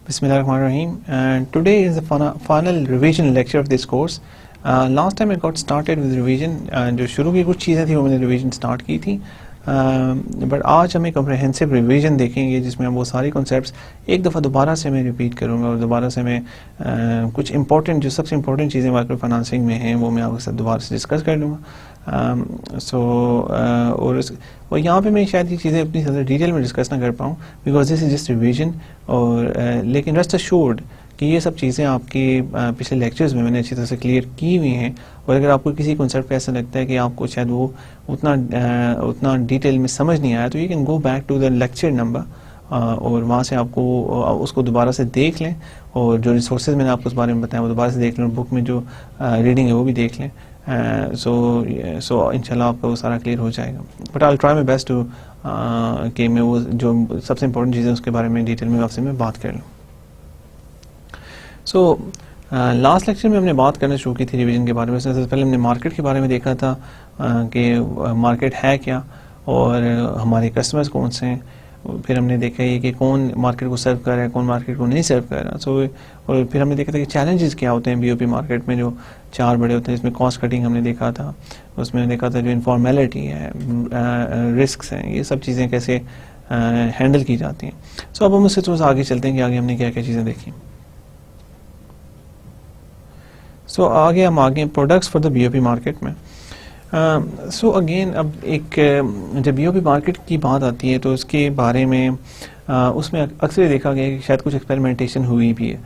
Bismillahirrahmanirrahim. And today is the final revision lecture of this course. Last time I got started with revision, جو شروع کی کچھ چیزیں تھیں وہ میں نے ریویژن سٹارٹ کی تھی, بٹ آج ہم ایک کمپریہنسو ریویژن دیکھیں گے جس میں وہ ساری کنسیپٹس ایک دفعہ دوبارہ سے میں ریپیٹ کروں گا, اور دوبارہ سے میں کچھ امپورٹنٹ جو سب سے امپورٹنٹ چیزیں مائکرو فائنانسنگ میں ہیں وہ میں آپ کے ساتھ دوبارہ سے ڈسکس کر لوں گا. اور یہاں پہ میں شاید یہ چیزیں اپنی زیادہ ڈیٹیل میں ڈسکس نہ کر پاؤں because this is just revision, اور لیکن ریسٹ ایشورڈ کہ یہ سب چیزیں آپ کے پچھلے لیکچرز میں نے اچھی طرح سے کلیئر کی ہوئی ہیں, اور اگر آپ کو کسی کنسیپٹ پہ ایسا لگتا ہے کہ آپ کو شاید وہ اتنا ڈیٹیل میں سمجھ نہیں آیا تو you can go back to the lecture number, اور وہاں سے آپ کو اس کو دوبارہ سے دیکھ لیں, اور جو ریسورسز میں نے آپ کو اس بارے میں بتایا وہ دوبارہ سے دیکھ لیں, اور بک میں جو ریڈنگ ہے وہ بھی دیکھ لیں. سو انشاءاللہ آپ کا وہ سارا کلیئر ہو جائے گا, but I will try my best to کہ میں وہ جو سب سے امپورٹنٹ چیزیں اس کے بارے میں ڈیٹیل میں آپ سے میں بات کر لوں. سو لاسٹ لیکچر میں ہم نے بات کرنا شروع کی تھی ریویژن کے بارے میں. سب سے پہلے ہم نے مارکیٹ کے بارے میں دیکھا تھا کہ مارکیٹ ہے کیا اور ہمارے کسٹمرز کون سے ہیں, پھر ہم نے دیکھا یہ کہ کون مارکیٹ کو سرو کر رہا ہے کون مارکیٹ کو نہیں سرو کر رہا. اور پھر ہم نے دیکھا تھا کہ چیلنجز کیا ہوتے ہیں بی او پی مارکیٹ میں, جو چار بڑے ہوتے ہیں, اس میں کاسٹ کٹنگ ہم نے دیکھا تھا, اس میں دیکھا تھا جو انفارمیلٹی ہے, رسکس ہیں, یہ سب چیزیں کیسے ہینڈل کی جاتی ہیں. سو اب ہم اس سے تھوڑا سا آگے چلتے ہیں کہ آگے ہم نے کیا کیا چیزیں دیکھی. سو آگے ہم آگے products for the B O P market میں. سو اگین اب ایک جب بی او پی مارکیٹ کی بات آتی ہے تو اس کے بارے میں اس میں اکثر دیکھا گیا کہ شاید کچھ ایکسپیریمنٹیشن ہوئی بھی ہے.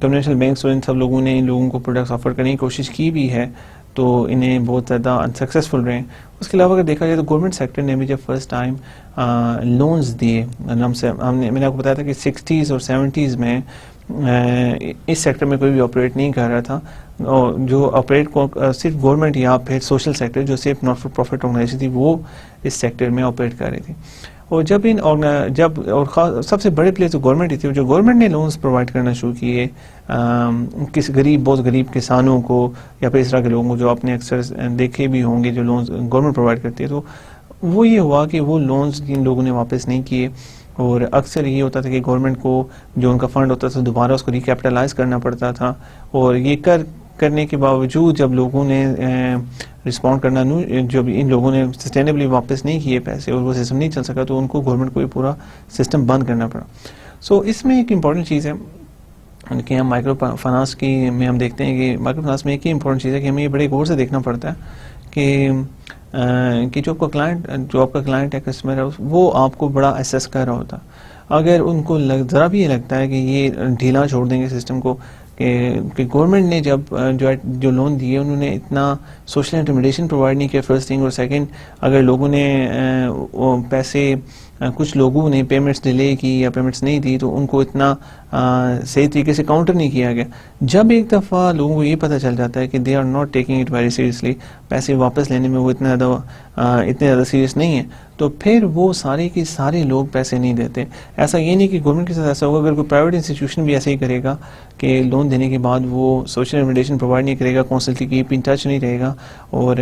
کنونشنل بینکس اور ان سب لوگوں نے ان لوگوں کو پروڈکٹس آفر کرنے کی کوشش کی بھی ہے تو انہیں بہت زیادہ انسکسیزفل رہے. اس کے علاوہ اگر دیکھا جائے تو گورنمنٹ سیکٹر نے بھی جب فرسٹ ٹائم لونز دیے, میں نے آپ کو بتایا تھا کہ 60s اور 70s میں اس سیکٹر میں کوئی بھی آپریٹ نہیں کر رہا تھا, اور جو آپریٹ صرف گورنمنٹ یا پھر سوشل سیکٹر جو صرف ناٹ فار پروفٹ آرگنائزیشن تھی وہ اس سیکٹر میں آپریٹ کر رہی تھی. اور اور سب سے بڑے پلیئر تو گورنمنٹ ہی تھی, جو گورنمنٹ نے لونز پرووائڈ کرنا شروع کیے کسی بہت غریب کسانوں کو یا پھر اس طرح کے لوگوں کو جو آپ نے اکثر دیکھے بھی ہوں گے جو لونز گورنمنٹ پرووائڈ کرتی ہے, تو وہ یہ ہوا کہ وہ لونز جن لوگوں نے واپس نہیں کیے, اور اکثر یہ ہوتا تھا کہ گورنمنٹ کو جو ان کا فنڈ ہوتا تھا دوبارہ اس کو ریکیپٹلائز کرنا پڑتا تھا, اور یہ کرنے کے باوجود جب لوگوں نے رسپونڈ کرنا جب ان لوگوں نے سسٹینیبلی واپس نہیں کیے پیسے اور وہ سسٹم نہیں چل سکا تو ان کو گورنمنٹ کو یہ پورا سسٹم بند کرنا پڑا. سو اس میں ایک امپورٹنٹ چیز ہے کہ ہم مائکرو فائنانس کی میں ہم دیکھتے ہیں کہ مائکرو فائنانس میں ایک ہی امپورٹنٹ چیز ہے کہ ہمیں یہ بڑے غور سے دیکھنا پڑتا ہے کہ جو آپ کا کلائنٹ ہے کسٹمر ہے وہ آپ کو بڑا اسیس کر رہا ہوتا. اگر ان کو ذرا بھی یہ لگتا ہے کہ یہ ڈھیلا چھوڑ دیں گے سسٹم کو, کہ گورنمنٹ نے جب جو لون دیے انہوں نے اتنا سوشل انٹرمیڈیشن پرووائڈ نہیں کیا فرسٹ تھنگ, اور سیکنڈ اگر لوگوں نے پیسے کچھ لوگوں نے پیمنٹس ڈیلے کی یا پیمنٹس نہیں دی تو ان کو اتنا صحیح طریقے سے کاؤنٹر نہیں کیا گیا. جب ایک دفعہ لوگوں کو یہ پتہ چل جاتا ہے کہ they are not taking it very seriously, پیسے واپس لینے میں وہ اتنے زیادہ سیریس نہیں ہے, تو پھر وہ سارے کے سارے لوگ پیسے نہیں دیتے. ایسا یہ نہیں کہ گورنمنٹ کے ساتھ ایسا ہوگا, اگر کوئی پرائیویٹ انسٹیٹیوشن بھی ایسے ہی کرے گا کہ لون دینے کے بعد وہ سوشل انفارمیشن پرووائڈ نہیں کرے گا, کونسل کی کیپ ان ٹچ نہیں رہے گا, اور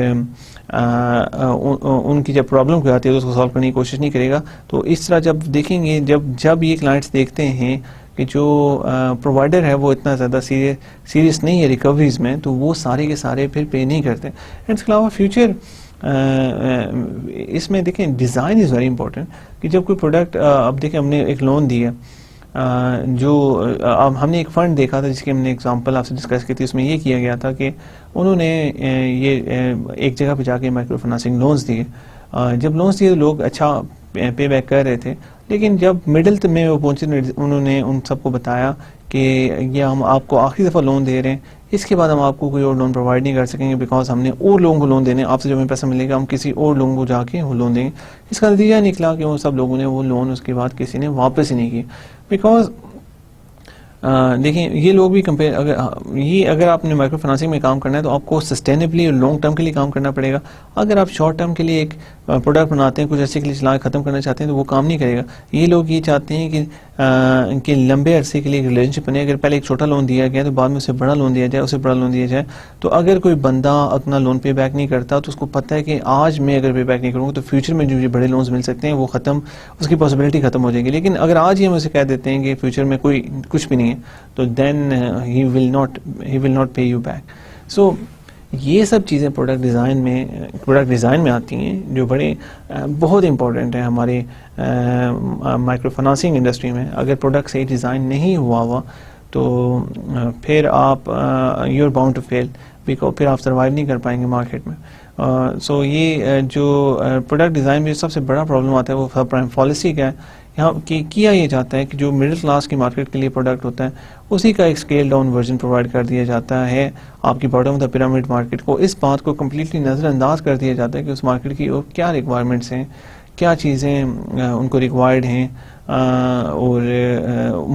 ان کی جب پرابلم کوئی آتی ہے تو اس کو سالو کرنے کی کوشش نہیں کرے گا, تو اس طرح جب دیکھیں گے جب یہ کلائنٹس دیکھتے ہیں کہ جو پرووائڈر ہے وہ اتنا زیادہ سیریس نہیں ہے ریکوریز میں, تو وہ سارے کے سارے پھر پے نہیں کرتے. اس کے علاوہ فیوچر اس میں دیکھیں ڈیزائن از ویری امپورٹنٹ, کہ جب کوئی پروڈکٹ اب دیکھیں ہم نے ایک لون دی ہے, جو ہم نے ایک فنڈ دیکھا تھا جس کی ہم نے اگزامپل آپ سے ڈسکس کی تھی, اس میں یہ کیا گیا تھا کہ انہوں نے یہ ایک جگہ پہ جا کے مائکرو فائنانسنگ لونز دیے. جب لونز دیے تو لوگ اچھا پے بیک کر رہے تھے, لیکن جب مڈل میں وہ پہنچے انہوں نے ان سب کو بتایا کہ یہ ہم آپ کو آخری دفعہ لون دے رہے ہیں, اس کے بعد ہم آپ کو کوئی اور لون پرووائڈ نہیں کر سکیں گے بیکاز ہم نے اور لوگوں کو لون دینے, آپ سے جو ہمیں پیسہ ملے گا ہم کسی اور لوگوں کو جا کے وہ لون دیں گے. اس کا نتیجہ نکلا کہ وہ سب لوگوں نے وہ لون اس کے بعد کسی نے واپس ہی نہیں کی, بیکاز دیکھیں یہ لوگ بھی اگر آپ نے مائکرو فائنانسنگ میں کام کرنا ہے تو آپ کو سسٹینیبلی اور لانگ ٹرم کے لیے کام کرنا پڑے گا. اگر آپ شارٹ ٹرم کے لیے ایک پروڈکٹ بناتے ہیں, کچھ عرصے کے لیے چلا ختم کرنا چاہتے ہیں تو وہ کام نہیں کرے گا. یہ لوگ یہ چاہتے ہیں کہ کہ لمبے عرصے کے لیے ایک ریلیشن شپ بنے. اگر پہلے ایک چھوٹا لون دیا گیا تو بعد میں اسے بڑا لون دیا جائے, اسے بڑا لون دیا جائے, تو اگر کوئی بندہ اپنا لون پے بیک نہیں کرتا تو اس کو پتہ ہے کہ آج میں اگر پے بیک نہیں کروں گا تو فیوچر میں جو مجھے بڑے لونز مل سکتے ہیں وہ ختم, اس کی پاسبلٹی ختم ہو جائے گی. لیکن اگر آج ہی ہم اسے کہہ دیتے ہیں کہ فیوچر میں کوئی کچھ بھی نہیں ہے تو then he will not pay you back. So یہ سب چیزیں پروڈکٹ ڈیزائن میں آتی ہیں جو بڑے بہت امپورٹنٹ ہیں ہمارے مائکرو فنانسنگ انڈسٹری میں. اگر پروڈکٹ صحیح ڈیزائن نہیں ہوا تو پھر آپ یو آر باؤنڈ ٹو فیل, پھر آپ سروائیو نہیں کر پائیں گے مارکیٹ میں. سو یہ جو پروڈکٹ ڈیزائن میں سب سے بڑا پرابلم آتا ہے وہ سب پرائم پالیسی کا ہے. یہاں کیا یہ جاتا ہے کہ جو مڈل کلاس کی مارکیٹ کے لیے پروڈکٹ ہوتا ہے اسی کا ایک اسکیل ڈاؤن ورژن پرووائڈ کر دیا جاتا ہے آپ کی bottom of the pyramid market کو. اس بات کو کمپلیٹلی نظر انداز کر دیا جاتا ہے کہ اس مارکیٹ کی اور کیا ریکوائرمنٹس ہیں, کیا چیزیں ان کو ریکوائرڈ ہیں اور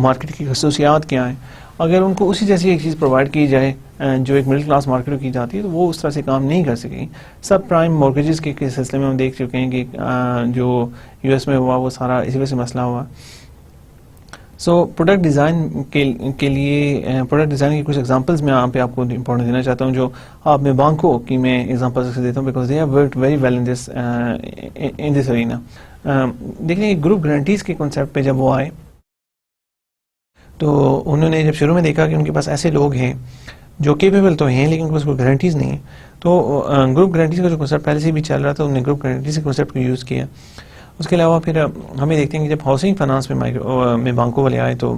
مارکیٹ کی خصوصیات کیا ہیں. اگر ان کو اسی جیسی ایک چیز پرووائڈ کی جائے جو ایک مڈل کلاس مارکیٹ میں کی جاتی ہے تو وہ اس طرح سے کام نہیں کر سکیں. سب پرائم مورگیجز کے سلسلے میں ہم دیکھ چکے ہیں کہ جو یو ایس میں ہوا وہ سارا اسی وجہ سے مسئلہ ہوا. سو پروڈکٹ ڈیزائن کے لیے پروڈکٹ ڈیزائن کی کچھ ایگزامپلس میں یہاں پہ آپ کو امپورٹنٹ دینا چاہتا ہوں جو آپ میں بانکو کی میں ایگزامپلس دیتا ہوں because they have worked very well in this arena. دیکھیں گروپ گارنٹیز کے کنسیپٹ پہ جب وہ آئے تو انہوں نے جب شروع میں دیکھا کہ ان کے پاس ایسے لوگ ہیں جو کیپیبل تو ہیں لیکن ان کے پاس کوئی گارنٹیز نہیں ہے, تو گروپ گارنٹیز کا جو کنسیپٹ پہلے سے بھی چل رہا تھا انہوں نے گروپ گارنٹیز کے کنسیپٹ کو یوز کیا. اس کے علاوہ پھر ہمیں دیکھتے ہیں کہ جب ہاؤسنگ فائنانس میں بانکوں والے آئے تو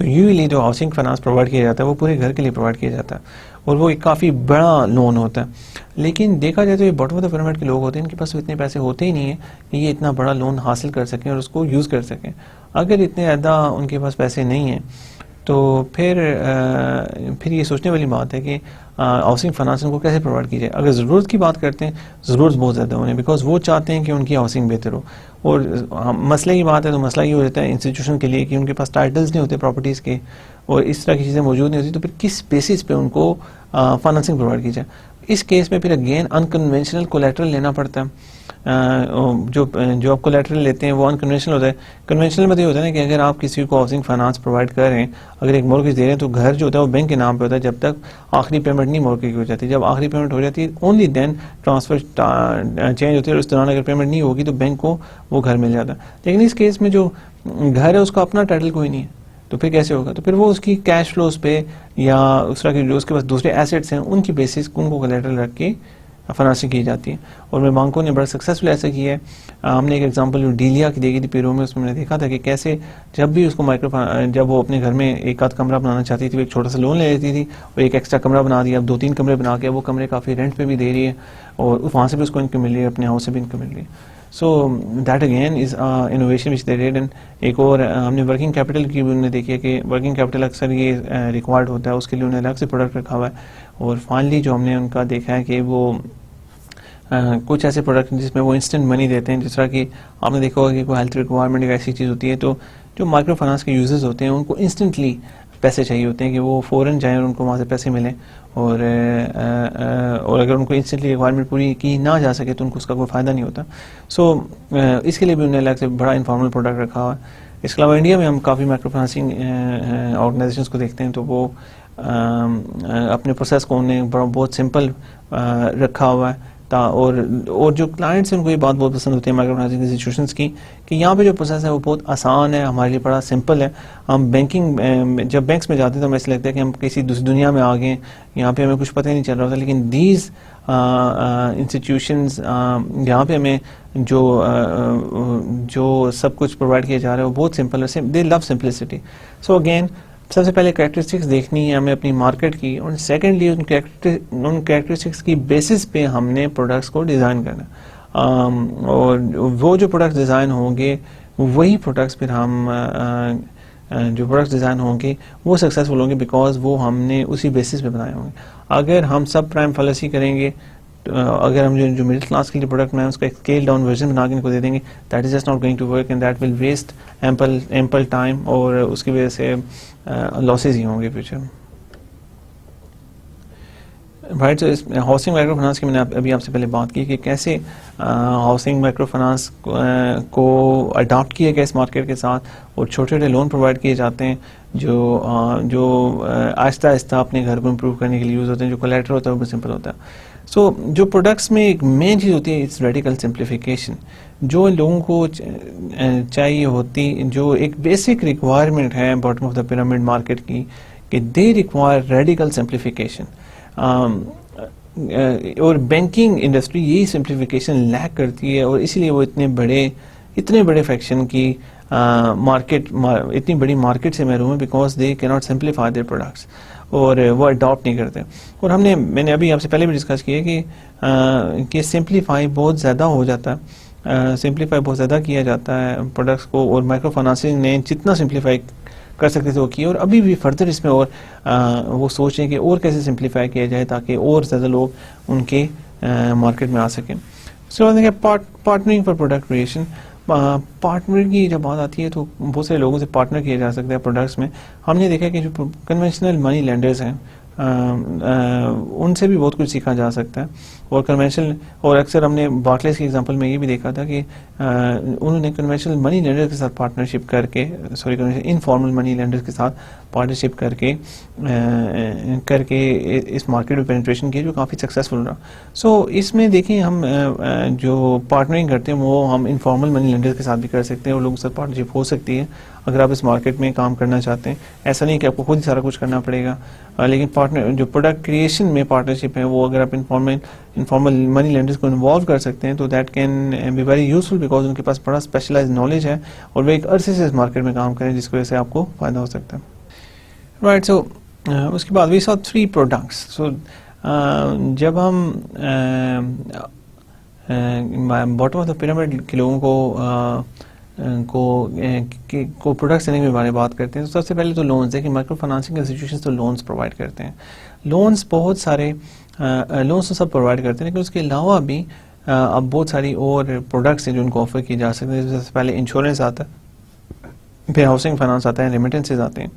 یوزلی جو ہاؤسنگ فائنانس پرووائڈ کیا جاتا ہے وہ پورے گھر کے لیے پرووائڈ کیا جاتا ہے اور وہ ایک کافی بڑا لون ہوتا ہے. لیکن دیکھا جائے تو یہ باٹم آف دا پیرامڈ کے لوگ ہوتے ہیں ان کے پاس اتنے پیسے ہوتے ہی نہیں ہیں کہ یہ اتنا بڑا لون حاصل کر سکیں اور اس کو یوز کر سکیں. اگر اتنے زیادہ ان کے پاس پیسے نہیں ہیں تو پھر یہ سوچنے والی بات ہے کہ ہاؤسنگ فائنانس کو کیسے پرووائڈ کی جائے. اگر ضرورت کی بات کرتے ہیں ضرورت بہت زیادہ ہونے بیکاز وہ چاہتے ہیں کہ ان کی ہاؤسنگ بہتر ہو, اور مسئلے کی بات ہے تو مسئلہ یہ ہو جاتا ہے انسٹیٹیوشن کے لیے کہ ان کے پاس ٹائٹلز نہیں ہوتے پراپرٹیز کے اور اس طرح کی چیزیں موجود نہیں ہوتی, تو پھر کس بیسس پہ ان کو فائنانسنگ پرووائڈ کی جائے. اس کیس میں پھر اگین انکنونشنل کولیٹرل لینا پڑتا ہے. جو آپ کولیٹرل لیتے ہیں وہ انکنونشنل ہوتا ہے. کنونشنل میں یہ ہوتا ہے نا کہ اگر آپ کسی کو ہاؤسنگ فائنانس پرووائڈ کر رہے ہیں, اگر ایک مورگیج دے رہے ہیں تو گھر جو ہوتا ہے وہ بینک کے نام پہ ہوتا ہے جب تک آخری پیمنٹ نہیں مورگیج کی ہو جاتی. جب آخری پیمنٹ ہو جاتی ہے اونلی دین ٹرانسفر چینج ہوتی ہے اور اس دوران اگر پیمنٹ نہیں ہوگی تو بینک کو وہ گھر مل جاتا ہے. لیکن اس کیس میں جو گھر ہے اس کا اپنا ٹائٹل کوئی نہیں ہے تو پھر کیسے ہوگا, تو پھر وہ اس کی کیش فلوز پہ یا اس طرح کے جو اس کے پاس دوسرے ایسیٹس ہیں ان کی بیسس ان کو کولیٹرل رکھ کے فائنانسنگ کی جاتی ہے. اور میں بانکوں نے بڑا سکسیسفل ایسا کیا ہے. ہم نے ایک ایگزامپل جو ڈیلیا کی دیکھی تھی پیرو میں, اس میں نے دیکھا تھا کہ کیسے جب بھی اس کو جب وہ اپنے گھر میں ایک آدھ کمرہ بنانا چاہتی تھی, ایک چھوٹا سا لون لے لیتی تھی اور ایک ایکسٹرا کمرہ بنا دیا, اب 2-3 کمرے بنا کے وہ کمرے کافی رینٹ پہ بھی دے رہی ہے اور وہاں سے بھی اس کو انکم مل رہی ہے, اپنے ہاؤس سے بھی انکم مل رہی ہے. So that again is innovation which they did. ایک اور ہم نے ورکنگ کیپٹل کی بھی انہوں نے دیکھی ہے کہ ورکنگ کیپٹل اکثر یہ ریکوائرڈ ہوتا ہے, اس کے لیے انہوں نے الگ سے پروڈکٹ رکھا ہوا ہے. اور فائنلی جو ہم نے ان کا دیکھا ہے کہ وہ کچھ ایسے پروڈکٹ جس میں وہ انسٹنٹ منی دیتے ہیں, جس طرح کہ آپ نے دیکھا ہوگا کہ کوئی ہیلتھ ریکوائرمنٹ ایک ایسی چیز ہوتی ہے تو جو مائکرو فائنانس کے یوزرز ہوتے ہیں ان کو انسٹنٹلی پیسے چاہیے ہوتے ہیں کہ وہ فوراً جائیں اور ان کو وہاں سے پیسے ملیں, اور اگر ان کو انسٹنٹلی ریکوائرمنٹ پوری کی نہ جا سکے تو ان کو اس کا کوئی فائدہ نہیں ہوتا. سو اس کے لیے بھی انہوں نے الگ سے بڑا انفارمل پروڈکٹ رکھا ہوا ہے. اس کے علاوہ انڈیا میں ہم کافی مائکرو فائنانسنگ آرگنائزیشنس کو دیکھتے ہیں تو وہ اپنے پروسیس کو انہوں نے بہت سمپل رکھا ہوا ہے اور جو کلائنٹس ہیں ان کو یہ بات بہت پسند ہوتی ہے مائکرو فائنانسنگ انسٹیٹیوشنس کی کہ یہاں پہ جو پروسیس ہے وہ بہت آسان ہے, ہمارے لیے بڑا سمپل ہے. ہم جب بینکس میں جاتے ہیں تو ہمیں ایسا لگتا ہے کہ ہم کسی دوسری دنیا میں آ گئے, یہاں پہ ہمیں کچھ پتہ ہی نہیں چل رہا ہوتا. لیکن دیز انسٹیٹیوشنز یہاں پہ ہمیں جو سب کچھ پرووائڈ کیا جا رہا ہے وہ بہت سمپل ہے. دے لو سمپلسٹی. سو اگین سب سے پہلے کریکٹرسٹکس دیکھنی ہے ہمیں اپنی مارکیٹ کی, اور سیکنڈلی ان کریکٹرسٹکس کی بیسس پہ ہم نے پروڈکٹس کو ڈیزائن کرنا. اور وہ جو پروڈکٹس ڈیزائن ہوں گے وہی پروڈکٹس پھر ہم جو پروڈکٹس ڈیزائن ہوں گے وہ سکسیزفل ہوں گے بیکاز وہ ہم نے اسی بیسس پہ بنائے ہوں گے. اگر ہم سب پرائم پالیسی کریں گے, اگر ہم جو مڈل کلاس کے لیے پروڈکٹ میں اس کا ایک اسکیل ڈاؤن ورژن بنا کے ان کو دے دیں گے, that is just not going to work and that will waste ample time, اور اس کی وجہ سے لاسز ہی ہوں گے فیوچر میں. رائٹ. ہاؤسنگ مائکرو فنانس کی میں نے ابھی آپ سے پہلے بات کی کہ کیسے ہاؤسنگ مائکرو فنانس کو اڈاپٹ کیا گیا اس مارکیٹ کے ساتھ, اور چھوٹے چھوٹے لون پرووائڈ کیے جاتے ہیں جو آہستہ آہستہ اپنے گھر کو امپروو کرنے کے لیے یوز ہوتے ہیں. جو کولیٹر ہوتا ہے وہ سمپل ہوتا ہے. سو جو پروڈکٹس میں ایک مین چیز ہوتی ہے اٹس ریڈیکل سمپلیفیکیشن. جو لوگوں کو چاہیے ہوتی, جو ایک بیسک ریکوائرمنٹ ہے bottom of the pyramid market کی, کہ دے ریکوائر ریڈیکل سمپلیفیکیشن. اور بینکنگ انڈسٹری یہی سمپلیفیکیشن لیک کرتی ہے, اور اسی لیے وہ اتنے بڑے فیکشن کی اتنی بڑی مارکیٹ سے محروم ہے, بیکاز دے کی ناٹ سمپلیفائی دیئر پروڈکٹس, اور وہ اڈاپٹ نہیں کرتے. اور میں نے ابھی آپ سے پہلے بھی ڈسکس کیا کہ سمپلیفائی بہت زیادہ ہو جاتا ہے, سمپلیفائی بہت زیادہ کیا جاتا ہے پروڈکٹس کو, اور مائکرو فنانسنگ نے جتنا سمپلیفائی کر سکتے تھے وہ کیا, اور ابھی بھی فردر اس میں اور وہ سوچ رہے ہیں کہ اور کیسے سمپلیفائی کیا جائے تاکہ اور زیادہ لوگ ان کے مارکیٹ میں آ سکیں. سو partnering for product creation. Partner کی جب بات آتی ہے تو بہت سارے لوگوں سے پارٹنر کیا جا سکتا ہے پروڈکٹس میں. ہم نے دیکھا کہ جو کنونشنل منی لینڈرز ہیں ان سے بھی بہت کچھ سیکھا جا سکتا ہے, اور کنونشنل, اور اکثر ہم نے بارکلیز کی ایگزامپل میں یہ بھی دیکھا تھا کہ انہوں نے کنونشنل منی لینڈر کے ساتھ پارٹنرشپ کر کے انفارمل منی لینڈر کے ساتھ پارٹنرشپ کر کے اس مارکیٹ میں پینیٹریشن کی, جو کافی سکسیزفل رہا. سو اس میں دیکھیں ہم جو پارٹنرنگ کرتے ہیں وہ ہم انفارمل منی لینڈر کے ساتھ بھی کر سکتے ہیں, اور لوگوں کے ساتھ پارٹنرشپ ہو سکتی ہے اگر آپ اس مارکیٹ میں کام کرنا چاہتے ہیں. ایسا نہیں کہ آپ کو خود ہی سارا کچھ کرنا پڑے گا, لیکن پارٹنر جو پروڈکٹ کریشن میں پارٹنرشپ ہے وہ اگر آپ انفارمل منی لینڈرز کو انوالو کر سکتے ہیں تو that can be very useful, because ان کے پاس بڑا اسپیشلائز نالج ہے, اور وہ ایک عرصے سے اس مارکیٹ میں کام کریں جس کی وجہ سے آپ کو فائدہ ہو سکتا ہے. رائٹ. سو اس کے بعد وی سو 3 پروڈکٹس. سو جب ہم باٹم آف دا پیرامڈ کے لوگوں کو پروڈکٹس دینے کے بارے میں بات کرتے ہیں, تو سب سے پہلے تو لونز ہے کہ مائکرو فنانسنگ انسٹیٹیوشنز تو لونز پرووائڈ کرتے ہیں. لونز بہت سارے لونز تو سب پرووائڈ کرتے ہیں, لیکن اس کے علاوہ بھی اب بہت ساری اور پروڈکٹس ہیں جو ان کو آفر کی جا سکتے ہیں. سب سے پہلے انشورنس آتا ہے, پھر ہاؤسنگ فائنانس آتا ہے, ریمیٹنسز آتے ہیں.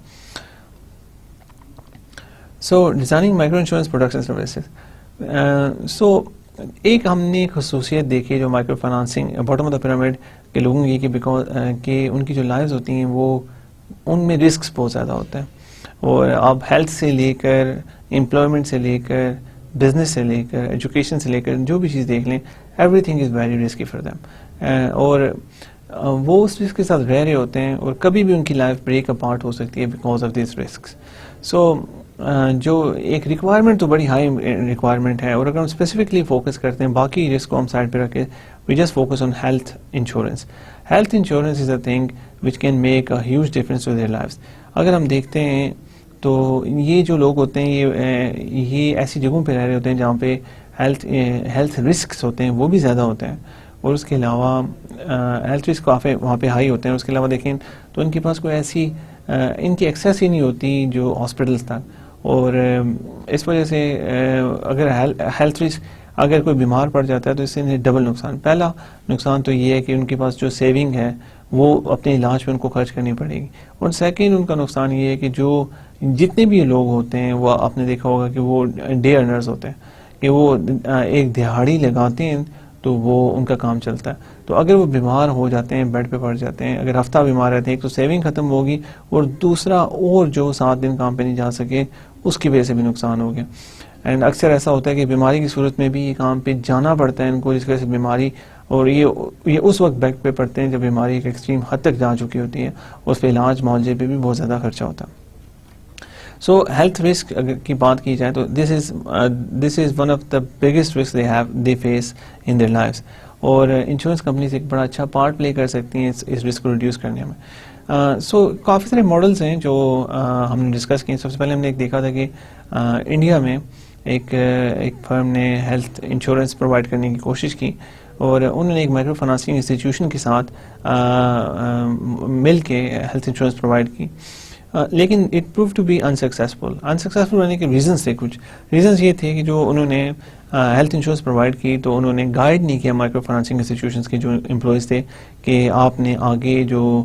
So designing micro insurance products and services. So ایک ہم نے خصوصیت دیکھی جو micro financing bottom of the pyramid کے لوگوں کی, کہ ان کی جو لائفز ہوتی ہیں وہ ان میں رسکس بہت زیادہ ہوتے ہیں, اور آپ ہیلتھ سے لے کر امپلائمنٹ سے لے کر بزنس سے لے کر ایجوکیشن سے لے کر جو بھی چیز دیکھ لیں, every thing is very risky for them, اور وہ اس رسک کے ساتھ رہ رہے ہوتے ہیں, اور کبھی بھی ان کی لائف بریک اپارٹ ہو سکتی ہے بیکاز آف دیز رسکس. سو جو ایک ریکوائرمنٹ تو بڑی ہائی ریکوائرمنٹ ہے, اور اگر ہم اسپیسیفکلی فوکس کرتے ہیں باقی رسک کو ہم سائڈ پہ رکھیں, we just focus on health insurance. Health insurance is a thing which can make a huge difference to their lives. اگر ہم دیکھتے ہیں تو یہ جو لوگ ہوتے ہیں یہ ایسی جگہوں پہ رہ رہے ہوتے ہیں جہاں پہ ہیلتھ رسکس ہوتے ہیں وہ بھی زیادہ ہوتے ہیں, اور اس کے علاوہ ہیلتھ رسک کافی وہاں پہ ہائی ہوتے ہیں. اس کے علاوہ دیکھیں تو ان کے پاس کوئی ایسی ان کی ایکسیس ہی نہیں ہوتی جو ہاسپٹلس تک, اور اس وجہ سے اگر ہیلتھ رسک اگر کوئی بیمار پڑ جاتا ہے تو اس سے ڈبل نقصان. پہلا نقصان تو یہ ہے کہ ان کے پاس جو سیونگ ہے وہ اپنے علاج پہ ان کو خرچ کرنی پڑے گی, اور سیکنڈ ان کا نقصان یہ ہے کہ جو جتنے بھی لوگ ہوتے ہیں وہ آپ نے دیکھا ہوگا کہ وہ ڈے ارنرز ہوتے ہیں, کہ وہ ایک دہاڑی لگاتے ہیں تو وہ ان کا کام چلتا ہے. تو اگر وہ بیمار ہو جاتے ہیں, بیڈ پہ پڑ جاتے ہیں, اگر ہفتہ بیمار رہتے ہیں, ایک تو سیونگ ختم ہوگی, اور دوسرا اور جو 7 دن کام پہ نہیں جا سکے اس کی وجہ سے بھی نقصان ہو گیا. اینڈ اکثر ایسا ہوتا ہے کہ بیماری کی صورت میں بھی یہ کام پہ جانا پڑتا ہے ان کو, جس کی وجہ سے بیماری, اور یہ اس وقت بیک پہ پڑتے ہیں جب بیماری ایک ایکسٹریم حد تک جا چکی ہوتی ہے, اس پہ علاج معالجے پہ بھی بہت زیادہ خرچہ ہوتا ہے. سو ہیلتھ رسک اگر کی بات کی جائے تو this is one of the biggest risk they face in their lives, اور انشورنس کمپنیز ایک بڑا اچھا پارٹ پلے کر سکتی ہیں اس رسک کو ریڈیوس کرنے میں. سو کافی سارے ماڈلز ہیں جو ہم نے ڈسکس کیے. سب سے پہلے ہم نے ایک دیکھا تھا کہ انڈیا میں ایک فرم نے ہیلتھ انشورنس پرووائڈ کرنے کی کوشش کی, اور انہوں نے ایک مائکرو فنانسنگ انسٹیٹیوشن کے ساتھ مل کے ہیلتھ انشورنس پرووائڈ کی, لیکن it proved to be unsuccessful ہونے کے ریزنس تھے. کچھ ریزنس یہ تھے کہ جو انہوں نے ہیلتھ انشورنس پرووائڈ کی تو انہوں نے گائیڈ نہیں کیا مائکرو فنانسنگ انسٹیٹیوشنس کے جو امپلائیز تھے کہ آپ نے آگے جو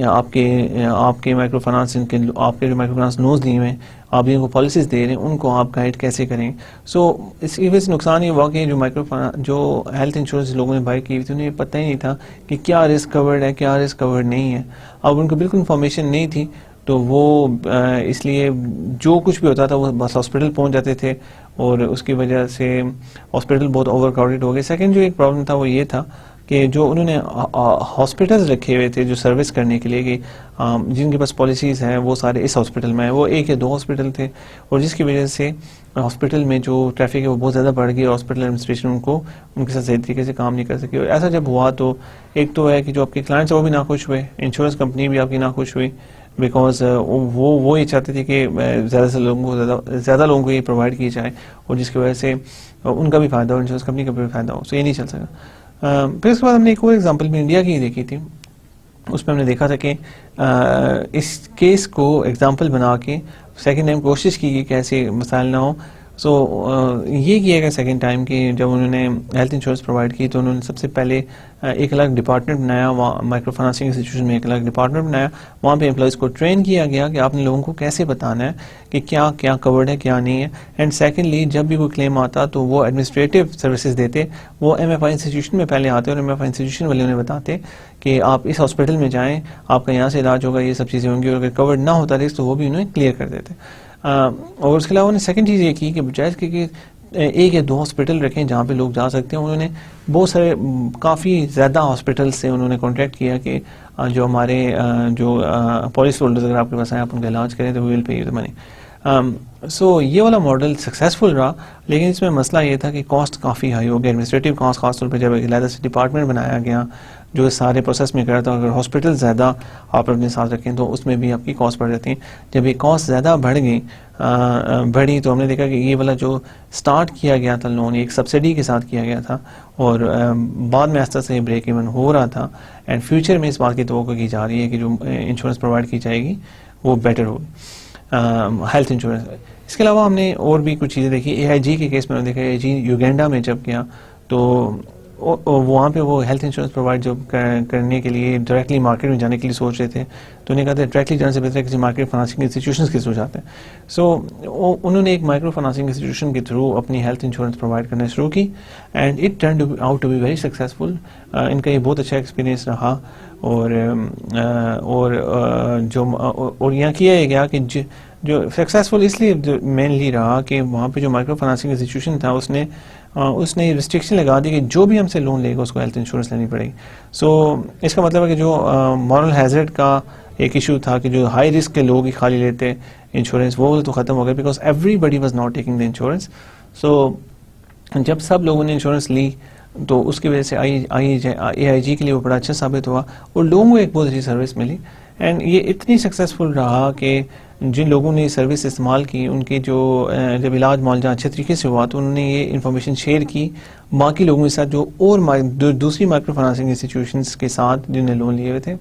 آپ کے مائکرو فنانس آپ کے جو مائکرو فنانس لونز دیے ہوئے ہیں آپ ان کو پالیسیز دے رہے ہیں ان کو آپ گائیڈ کیسے کریں. سو اس کی وجہ سے نقصان یہ ہوا کہ جو ہیلتھ انشورنس لوگوں نے بائی کی ہوئی تھی انہیں پتہ ہی نہیں تھا کہ کیا رسک کورڈ ہے کیا رسک کورڈ نہیں ہے. اب ان کو بالکل انفارمیشن نہیں تھی تو وہ اس لیے جو کچھ بھی ہوتا تھا وہ بس ہاسپٹل پہنچ جاتے تھے اور اس کی وجہ سے ہاسپٹل بہت اوور کراؤڈیڈ ہو گئے. سیکنڈ جو ایک پرابلم تھا وہ یہ تھا کہ جو انہوں نے ہاسپٹلز رکھے ہوئے تھے جو سروس کرنے کے لیے کہ جن کے پاس پالیسیز ہیں وہ سارے اس ہاسپٹل میں ہیں, وہ 1 یا 2 ہاسپٹل تھے اور جس کی وجہ سے ہاسپٹل میں جو ٹریفک ہے وہ بہت زیادہ بڑھ گئی اور ہاسپٹل ایڈمنسٹریشن ان کے ساتھ صحیح طریقے سے کام نہیں کر سکی. اور ایسا جب ہوا تو ایک تو ہے کہ جو آپ کے کلائنٹس وہ بھی ناخوش ہوئے, انشورنس کمپنی بھی آپ کی ناخوش ہوئی بیکاز وہ یہ چاہتے تھے کہ زیادہ لوگوں کو یہ پرووائڈ کی جائے اور جس کی وجہ سے ان کا بھی فائدہ ہو انشورنس کمپنی کا بھی فائدہ ہو. سو یہ نہیں چل سکا. پھر اس کے بعد ہم نے ایک اور ایگزامپل بھی انڈیا کی دیکھی تھی. اس میں ہم نے دیکھا تھا کہ اس کیس کو ایگزامپل بنا کے سیکنڈ ٹائم کوشش کی کہ ایسے مسائل نہ ہوں. سو یہ کیا گیا سیکنڈ ٹائم کہ جب انہوں نے ہیلتھ انشورنس پرووائڈ کی تو انہوں نے سب سے پہلے ایک الگ ڈپارٹمنٹ بنایا, وہاں مائکرو فنانسنگ انسٹیٹیوشن میں ایک الگ ڈپارٹمنٹ بنایا. وہاں پہ امپلائیز کو ٹرین کیا گیا کہ آپ نے لوگوں کو کیسے بتانا ہے کہ کیا کیا کورڈ ہے کیا نہیں ہے. اینڈ سیکنڈلی جب بھی کوئی کلیم آتا تو وہ ایڈمنسٹریٹو سروسز دیتے, وہ ایم ایف آئی انسٹیٹیوشن میں پہلے آتے اور ایم ایف آئی انسٹیٹیوشن والے انہیں بتاتے کہ آپ اس ہاسپٹل میں جائیں, آپ کا یہاں سے علاج ہوگا, یہ سب چیزیں ہوں گی, اور اگر کورڈ نہ ہوتا رسک تو وہ بھی انہیں کلیئر کر دیتے. اور اس کے علاوہ انہوں نے سیکنڈ چیز یہ کی کہ بجائے کہ 1 یا 2 ہاسپٹل رکھیں جہاں پہ لوگ جا سکتے ہیں, انہوں نے بہت سارے کافی زیادہ ہاسپٹل سے انہوں نے کانٹیکٹ کیا کہ جو ہمارے جو پالیسی ہولڈرز اگر آپ کے پاس آئیں آپ ان کا علاج کریں تو وی ول پے یو دی منی. سو یہ والا ماڈل سکسیزفل رہا, لیکن اس میں مسئلہ یہ تھا کہ کاسٹ کافی ہائی ہو گیا, ایڈمنسٹریٹو کاسٹ خاص طور پہ جب علیحدہ سے ڈپارٹمنٹ بنایا گیا جو اس سارے پروسیس میں کرا تھا. اگر ہاسپٹل زیادہ آپ اپنے ساتھ رکھیں تو اس میں بھی آپ کی کاسٹ بڑھ جاتی ہیں. جب یہ کاسٹ زیادہ بڑھی تو ہم نے دیکھا کہ یہ والا جو سٹارٹ کیا گیا تھا لون ایک سبسڈی کے ساتھ کیا گیا تھا اور بعد میں آہستہ سے بریک ایون ہو رہا تھا. اینڈ فیوچر میں اس بات کی توقع کی جا رہی ہے کہ جو انشورنس پرووائڈ کی جائے گی وہ بیٹر ہوگی ہیلتھ انشورنس. اس کے علاوہ ہم نے اور بھی کچھ چیزیں دیکھی. اے آئی جی کے کیس میں ہم نے دیکھا, اے آئی جی یوگینڈا میں جب گیا تو وہاں پہ وہ ہیلتھ انشورنس پرووائڈ جو کرنے کے لیے ڈائریکٹلی مارکیٹ میں جانے کے لیے سوچ رہے تھے تو انہیں کہا تھا ڈائریکٹلی جانے سے بہتر ہے کسی مارکیٹ فنانسنگ انسٹیٹیوشنس کے تھرو جاتے ہیں. سو انہوں نے ایک مائکرو فنانسنگ انسٹیٹیوشن کے تھرو اپنی ہیلتھ انشورنس پرووائڈ کرنا شروع کی and it turned out to be very successful. ان کا یہ بہت اچھا ایکسپیرینس رہا اور یہاں کیا یہ گیا کہ جو سکسیزفل اس لیے مینلی رہا کہ وہاں پہ جو مائکرو فنانسنگ انسٹیٹیوشن تھا اس نے ریسٹرکشن لگا دی کہ جو بھی ہم سے لون لے گا اس کو ہیلتھ انشورنس لینی پڑے گی. سو اس کا مطلب ہے کہ جو مورل ہیزرڈ کا ایک ایشو تھا کہ جو ہائی رسک کے لوگ ہی خالی لیتے انشورنس وہ تو ختم ہو گیا because everybody was not taking the insurance. So جب سب لوگوں نے انشورنس لی تو اس کی وجہ سے اے آئی جی کے لیے وہ بڑا اچھا ثابت ہوا اور لوگوں کو ایک بہت اچھی سروس ملی. اینڈ یہ اتنی سکسیزفل رہا کہ جن لوگوں نے یہ سروس استعمال کی ان کے جو جب علاج معالجہ اچھے طریقے سے ہوا تو انہوں نے یہ انفارمیشن شیئر کی باقی لوگوں کے ساتھ جو اور دوسری مائکرو فنانسنگ انسٹیٹیوشنس کے ساتھ جنہوں نے لون لیے ہوئے تھے.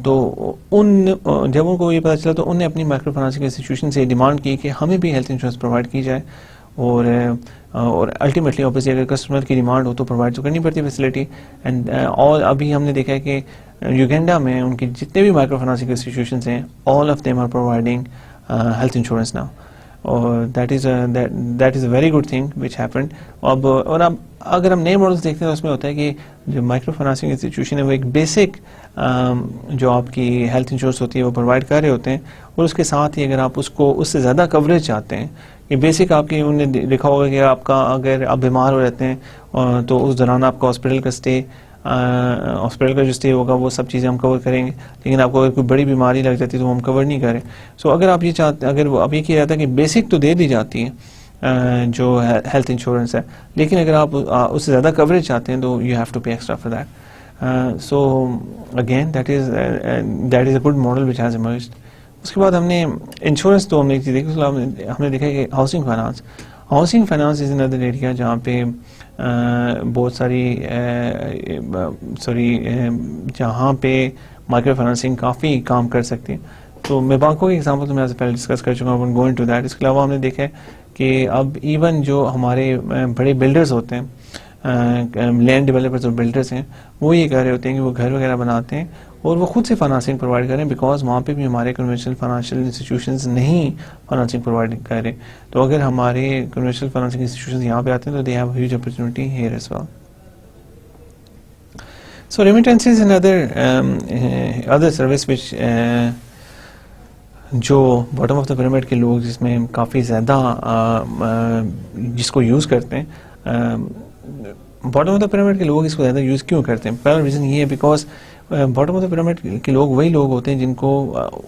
تو جب ان کو یہ پتہ چلا تو انہوں نے اپنی مائکرو فنانسنگ انسٹیٹیوشن سے ڈیمانڈ کی کہ ہمیں بھی ہیلتھ انشورنس پرووائڈ کی جائے اور الٹیمیٹلی اوبیسلی اگر کسٹمر کی ڈیمانڈ ہو تو پرووائڈ تو کرنی پڑتی ہے فیسلٹی. اینڈ اور ابھی ہم نے دیکھا ہے کہ یوگینڈا میں ان کی جتنے بھی مائکرو فنانسنگ انسٹیٹیوشنس ہیں all of them are providing health insurance now اور that is a very good thing which happened. اب اگر ہم نئے ماڈلس دیکھتے ہیں تو اس میں ہوتا ہے کہ جو مائکرو فنانسنگ انسٹیٹیوشن ہے وہ ایک بیسک جو آپ کی ہیلتھ انشورنس ہوتی ہے وہ پرووائڈ کر رہے ہوتے ہیں اور اس کے ساتھ ہی اگر آپ اس سے زیادہ کوریج چاہتے ہیں کہ بیسک آپ کی انہوں نے لکھا ہوگا کہ آپ کا اگر آپ بیمار ہو رہتے ہیں تو اس دوران آپ کا ہاسپٹل کا جو اسٹے ہوگا وہ سب چیزیں ہم کور کریں گے, لیکن آپ کو اگر کوئی بڑی بیماری لگ جاتی ہے تو ہم کور نہیں کریں. سو اگر آپ یہ چاہتے اگر اب یہ کیا جاتا ہے کہ بیسک تو دے دی جاتی ہے جو ہیلتھ انشورنس ہے, لیکن اگر آپ اس سے زیادہ کوریج چاہتے ہیں تو you have to pay extra for that. So again that is a good model which has emerged. اس کے بعد ہم نے انشورنس تو ہم نے ایک چیز دیکھی, ہم نے دیکھا کہ housing finance is another area جہاں پہ بہت جہاں پہ مائکرو فائنانسنگ کافی کام کر سکتی ہے. تو میں بینکوں کی ایگزامپل تو میں آپ سے پہلے ڈسکس کر چکا ہوں, گوئنگ ٹو دیٹ. اس کے علاوہ ہم نے دیکھا ہے کہ اب ایون جو ہمارے بڑے بلڈرز ہوتے ہیں لینڈ ڈیولپرز اور بلڈرز ہیں وہ یہ کہہ رہے ہوتے ہیں کہ وہ گھر وغیرہ بناتے ہیں اور وہ خود سے فنانسنگ پرووائڈ کریں, بیکاز وہاں پہ بھی ہمارے کنونشنل فائنینشیل انسٹیٹیوشنز نہیں فنانسنگ پرووائڈ کر رہے. تو اگر ہمارے کنونشنل فنانسنگ انسٹیٹیوشنز یہاں پہ آتے ہیں تو they have huge opportunity here as well. So remittances and other service which جو باٹم آف دا پیرامڈ کے لوگ جس میں کافی زیادہ جس کو یوز کرتے ہیں, باٹم آف دا پیرامڈ کے لوگ اس کو زیادہ یوز کیوں کرتے ہیں؟ پہلا ریزن یہ ہے because bottom of the pyramid کے لوگ وہی لوگ ہوتے ہیں جن کو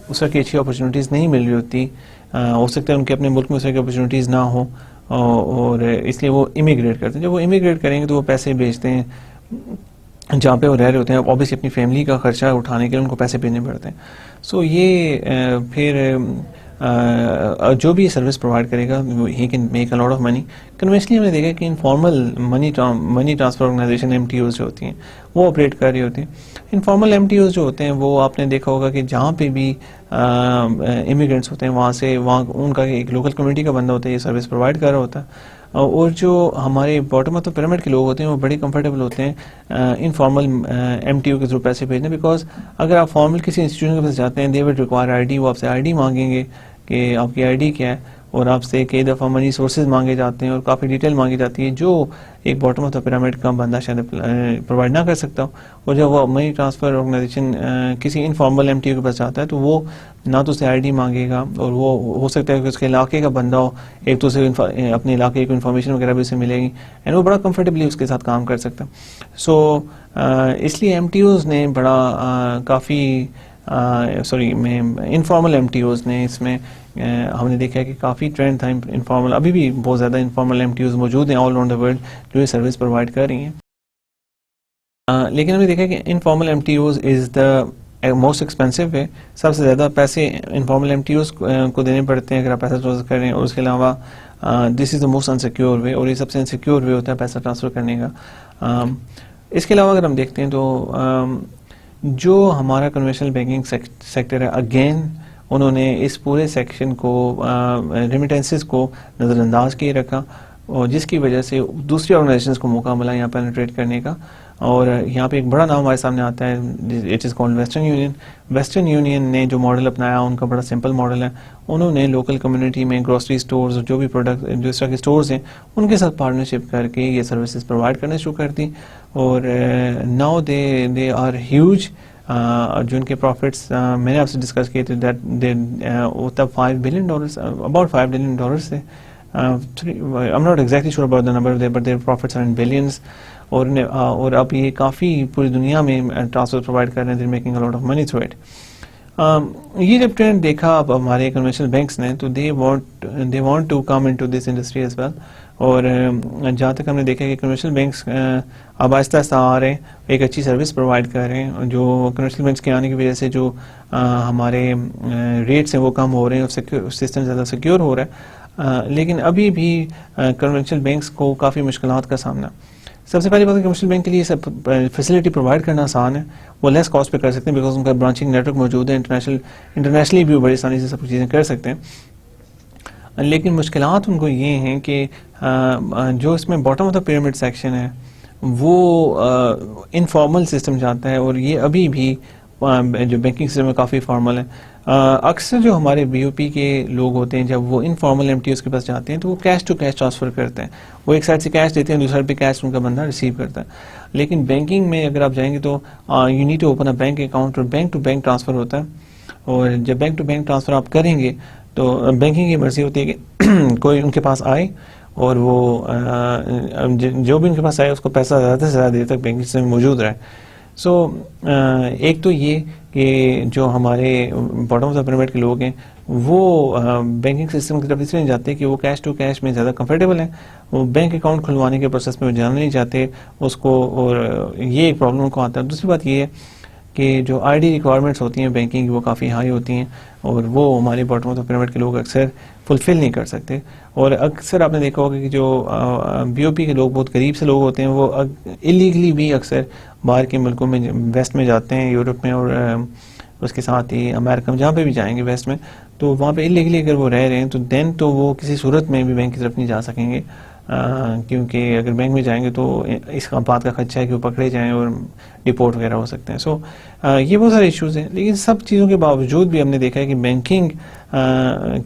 اس طرح کی اچھی اپرچونیٹیز نہیں مل رہی ہوتی. ہو سکتا ہے ان کے اپنے ملک میں اس طرح کی اپرچونیٹیز نہ ہوں اور اس لیے وہ امیگریٹ کرتے ہیں. جب وہ امیگریٹ کریں گے تو وہ پیسے بھیجتے ہیں جہاں پہ وہ رہ رہے ہوتے ہیں, اوبیسلی اپنی فیملی کا خرچہ اٹھانے کے لیے ان کو پیسے بھیجنے پڑتے ہیں. سو یہ پھر جو بھی سروس پرووائڈ کرے گا he can make a lot of money. Conventionally ہم نے دیکھا کہ informal money transfer organization M T Os جو ہوتی ہیں وہ آپریٹ کر رہی ہوتی ہیں. انفارمل ایم ٹی اوز جو ہوتے ہیں وہ آپ نے دیکھا ہوگا کہ جہاں پہ بھی امیگرینٹس ہوتے ہیں وہاں ان کا ایک لوکل کمیونٹی کا بندہ ہوتا ہے یہ سروس پرووائڈ کر رہا ہوتا ہے. اور جو ہمارے باٹم آف دا پیرامڈ کے لوگ ہوتے ہیں وہ بڑے کمفرٹیبل ہوتے ہیں انفارمل ایم ٹی او کے تھرو پیسے بھیجنے, بیکاز اگر آپ فارمل کسی انسٹیٹیوشن کے پاس جاتے ہیں دے ول ریکوائر آئی ڈی, وہ آپ سے آئی ڈی مانگیں گے کہ آپ کی آئی ڈی کیا ہے, اور آپ سے کئی دفعہ منی سورسز مانگے جاتے ہیں اور کافی ڈیٹیل مانگی جاتی ہے جو ایک باٹم آف دا پیرامڈ کا بندہ شاید پرووائڈ نہ کر سکتا ہو. اور جب وہ منی ٹرانسفر آرگنائزیشن کسی انفارمل ایم ٹی او کے پاس جاتا ہے تو وہ نہ تو اسے آئی ڈی مانگے گا, اور وہ ہو سکتا ہے کہ اس کے علاقے کا بندہ ہو, ایک تو اسے اپنے علاقے کی انفارمیشن وغیرہ بھی اسے ملے گی اینڈ وہ بڑا کمفرٹیبلی اس کے ساتھ کام کر سکتا ہے. سو اس لیے ایم ٹی اوز نے بڑا کافی انفارمل ایم ٹی اوز نے اس میں ہم نے دیکھا ہے کہ کافی ٹرینڈ تھا انفارمل. ابھی بھی بہت زیادہ انفارمل ایم ٹی اوز موجود ہیں آل اراؤنڈ دا ورلڈ جو یہ سروس پرووائڈ کر رہی ہیں. لیکن ہم نے دیکھا کہ informal M T Os is the most expensive ہے. سب سے زیادہ پیسے انفارمل ایم ٹی اوز کو دینے پڑتے ہیں اگر آپ پیسہ ٹرانسفر کر رہے ہیں, اور اس کے علاوہ دس از دا موسٹ انسیکیور وے, اور یہ سب سے انسیکیور وے ہوتا ہے پیسہ ٹرانسفر کرنے کا. اس کے علاوہ اگر ہم دیکھتے ہیں تو جو ہمارا کنونشنل بینکنگ سیکٹر ہے, اگین انہوں نے اس پورے سیکشن کو ریمیٹنسز کو نظر انداز کیے رکھا, اور جس کی وجہ سے دوسری آرگنائزیشنز کو موقع ملا یہاں پینیٹریٹ کرنے کا. اور یہاں پہ ایک بڑا نام ہمارے سامنے آتا ہے, it is called western union. Western union نے جو ماڈل اپنایا ان کا بڑا سمپل ماڈل ہے. انہوں نے لوکل کمیونٹی میں گروسری سٹورز جو بھی پروڈکٹ جو اس طرح کے سٹورز ہیں ان کے ساتھ پارٹنرشپ کر کے یہ سروسز پرووائڈ کرنا شروع کر دی, اور ناؤ دے آر ہیوج. جو ان کے پروفٹس میں نے آپ سے ڈسکس کیے تھے تب $5 billion about $5 billion تھے. I'm not exactly sure about the number there, but their profits are in billions. اور اب یہ کافی پوری دنیا میں ٹرانسفر پرووائڈ کر رہے ہیں, they're making a lot of money through it. یہ جب ٹرینڈ دیکھا اب ہمارے کنونشنل بینکس نے تو they want to come into this industry as well. اور جہاں تک ہم نے دیکھا کہ کنونشنل بینکس اب آہستہ آہستہ آ رہے ہیں, ایک اچھی سروس پرووائڈ کر رہے ہیں, جو کنونشنل بینکس کے آنے کی وجہ سے جو ہمارے ریٹس ہیں وہ کم ہو رہے ہیں اور سسٹم زیادہ سیکیور ہو رہا ہے. لیکن ابھی بھی کنونشنل بینکس کو کافی مشکلات کا سامنا. سب سے پہلی بات ہے کنونشنل بینک کے لیے سب فیسلٹی پرووائڈ کرنا آسان ہے, وہ لیس کاسٹ پہ کر سکتے ہیں بیکاز ان کا برانچنگ نیٹ ورک موجود ہے, انٹرنیشنلی بھی بڑی آسانی سے سب چیزیں کر سکتے ہیں. لیکن مشکلات ان کو یہ ہیں کہ جو اس میں bottom of the pyramid section ہے وہ انفارمل سسٹم جاتا ہے, اور یہ ابھی بھی جو بینکنگ سسٹم ہے کافی فارمل ہے. اکثر جو ہمارے بی او پی کے لوگ ہوتے ہیں جب وہ انفارمل ایم ٹی اوز کے پاس جاتے ہیں تو وہ کیش ٹو کیش ٹرانسفر کرتے ہیں, وہ ایک سائڈ سے کیش دیتے ہیں دوسری سائڈ پہ کیش ان کا بندہ ریسیو کرتا ہے. لیکن بینکنگ میں اگر آپ جائیں گے تو you need to open a bank account, اور بینک ٹو بینک ٹرانسفر ہوتا ہے. اور جب بینک ٹو بینک ٹرانسفر آپ کریں گے تو بینکنگ کی مرضی ہوتی ہے کہ کوئی ان کے پاس آئے اور وہ جو بھی ان کے پاس آئے اس کو پیسہ زیادہ سے زیادہ دیر تک بینکنگ سسٹم میں موجود رہے. سو ایک تو یہ کہ جو ہمارے باٹم آف دا پیرامڈ کے لوگ ہیں وہ بینکنگ سسٹم کی طرف اس لیے نہیں جاتے کہ وہ کیش ٹو کیش میں زیادہ کمفرٹیبل ہیں, وہ بینک اکاؤنٹ کھلوانے کے پروسیس میں وہ جانا نہیں چاہتے اس کو, اور یہ ایک پرابلم کو آتا ہے. دوسری بات یہ ہے کہ جو آئی ڈی ریکوائرمنٹس ہوتی ہیں بینکنگ وہ کافی ہائی ہوتی ہیں, اور وہ ہمارے باٹم آف دا پیرامڈ کے لوگ اکثر فلفل نہیں کر سکتے. اور اکثر آپ نے دیکھا ہوگا کہ جو بی او پی کے لوگ بہت قریب سے لوگ ہوتے ہیں وہ اللیگلی بھی اکثر باہر کے ملکوں میں ویسٹ میں جاتے ہیں, یورپ میں اور اس کے ساتھ ہی امریکہ میں جہاں پہ بھی جائیں گے ویسٹ میں, تو وہاں پہ اللیگلی اگر وہ رہ رہے ہیں تو دین تو وہ کسی صورت میں بھی بینک کی طرف نہیں جا سکیں گے کیونکہ اگر بینک میں جائیں گے تو اس کا بات کا خدشہ ہے کہ وہ پکڑے جائیں اور ڈپورٹ وغیرہ ہو سکتے ہیں. سو یہ بہت سارے ایشوز ہیں, لیکن سب چیزوں کے باوجود بھی ہم نے دیکھا ہے کہ بینکنگ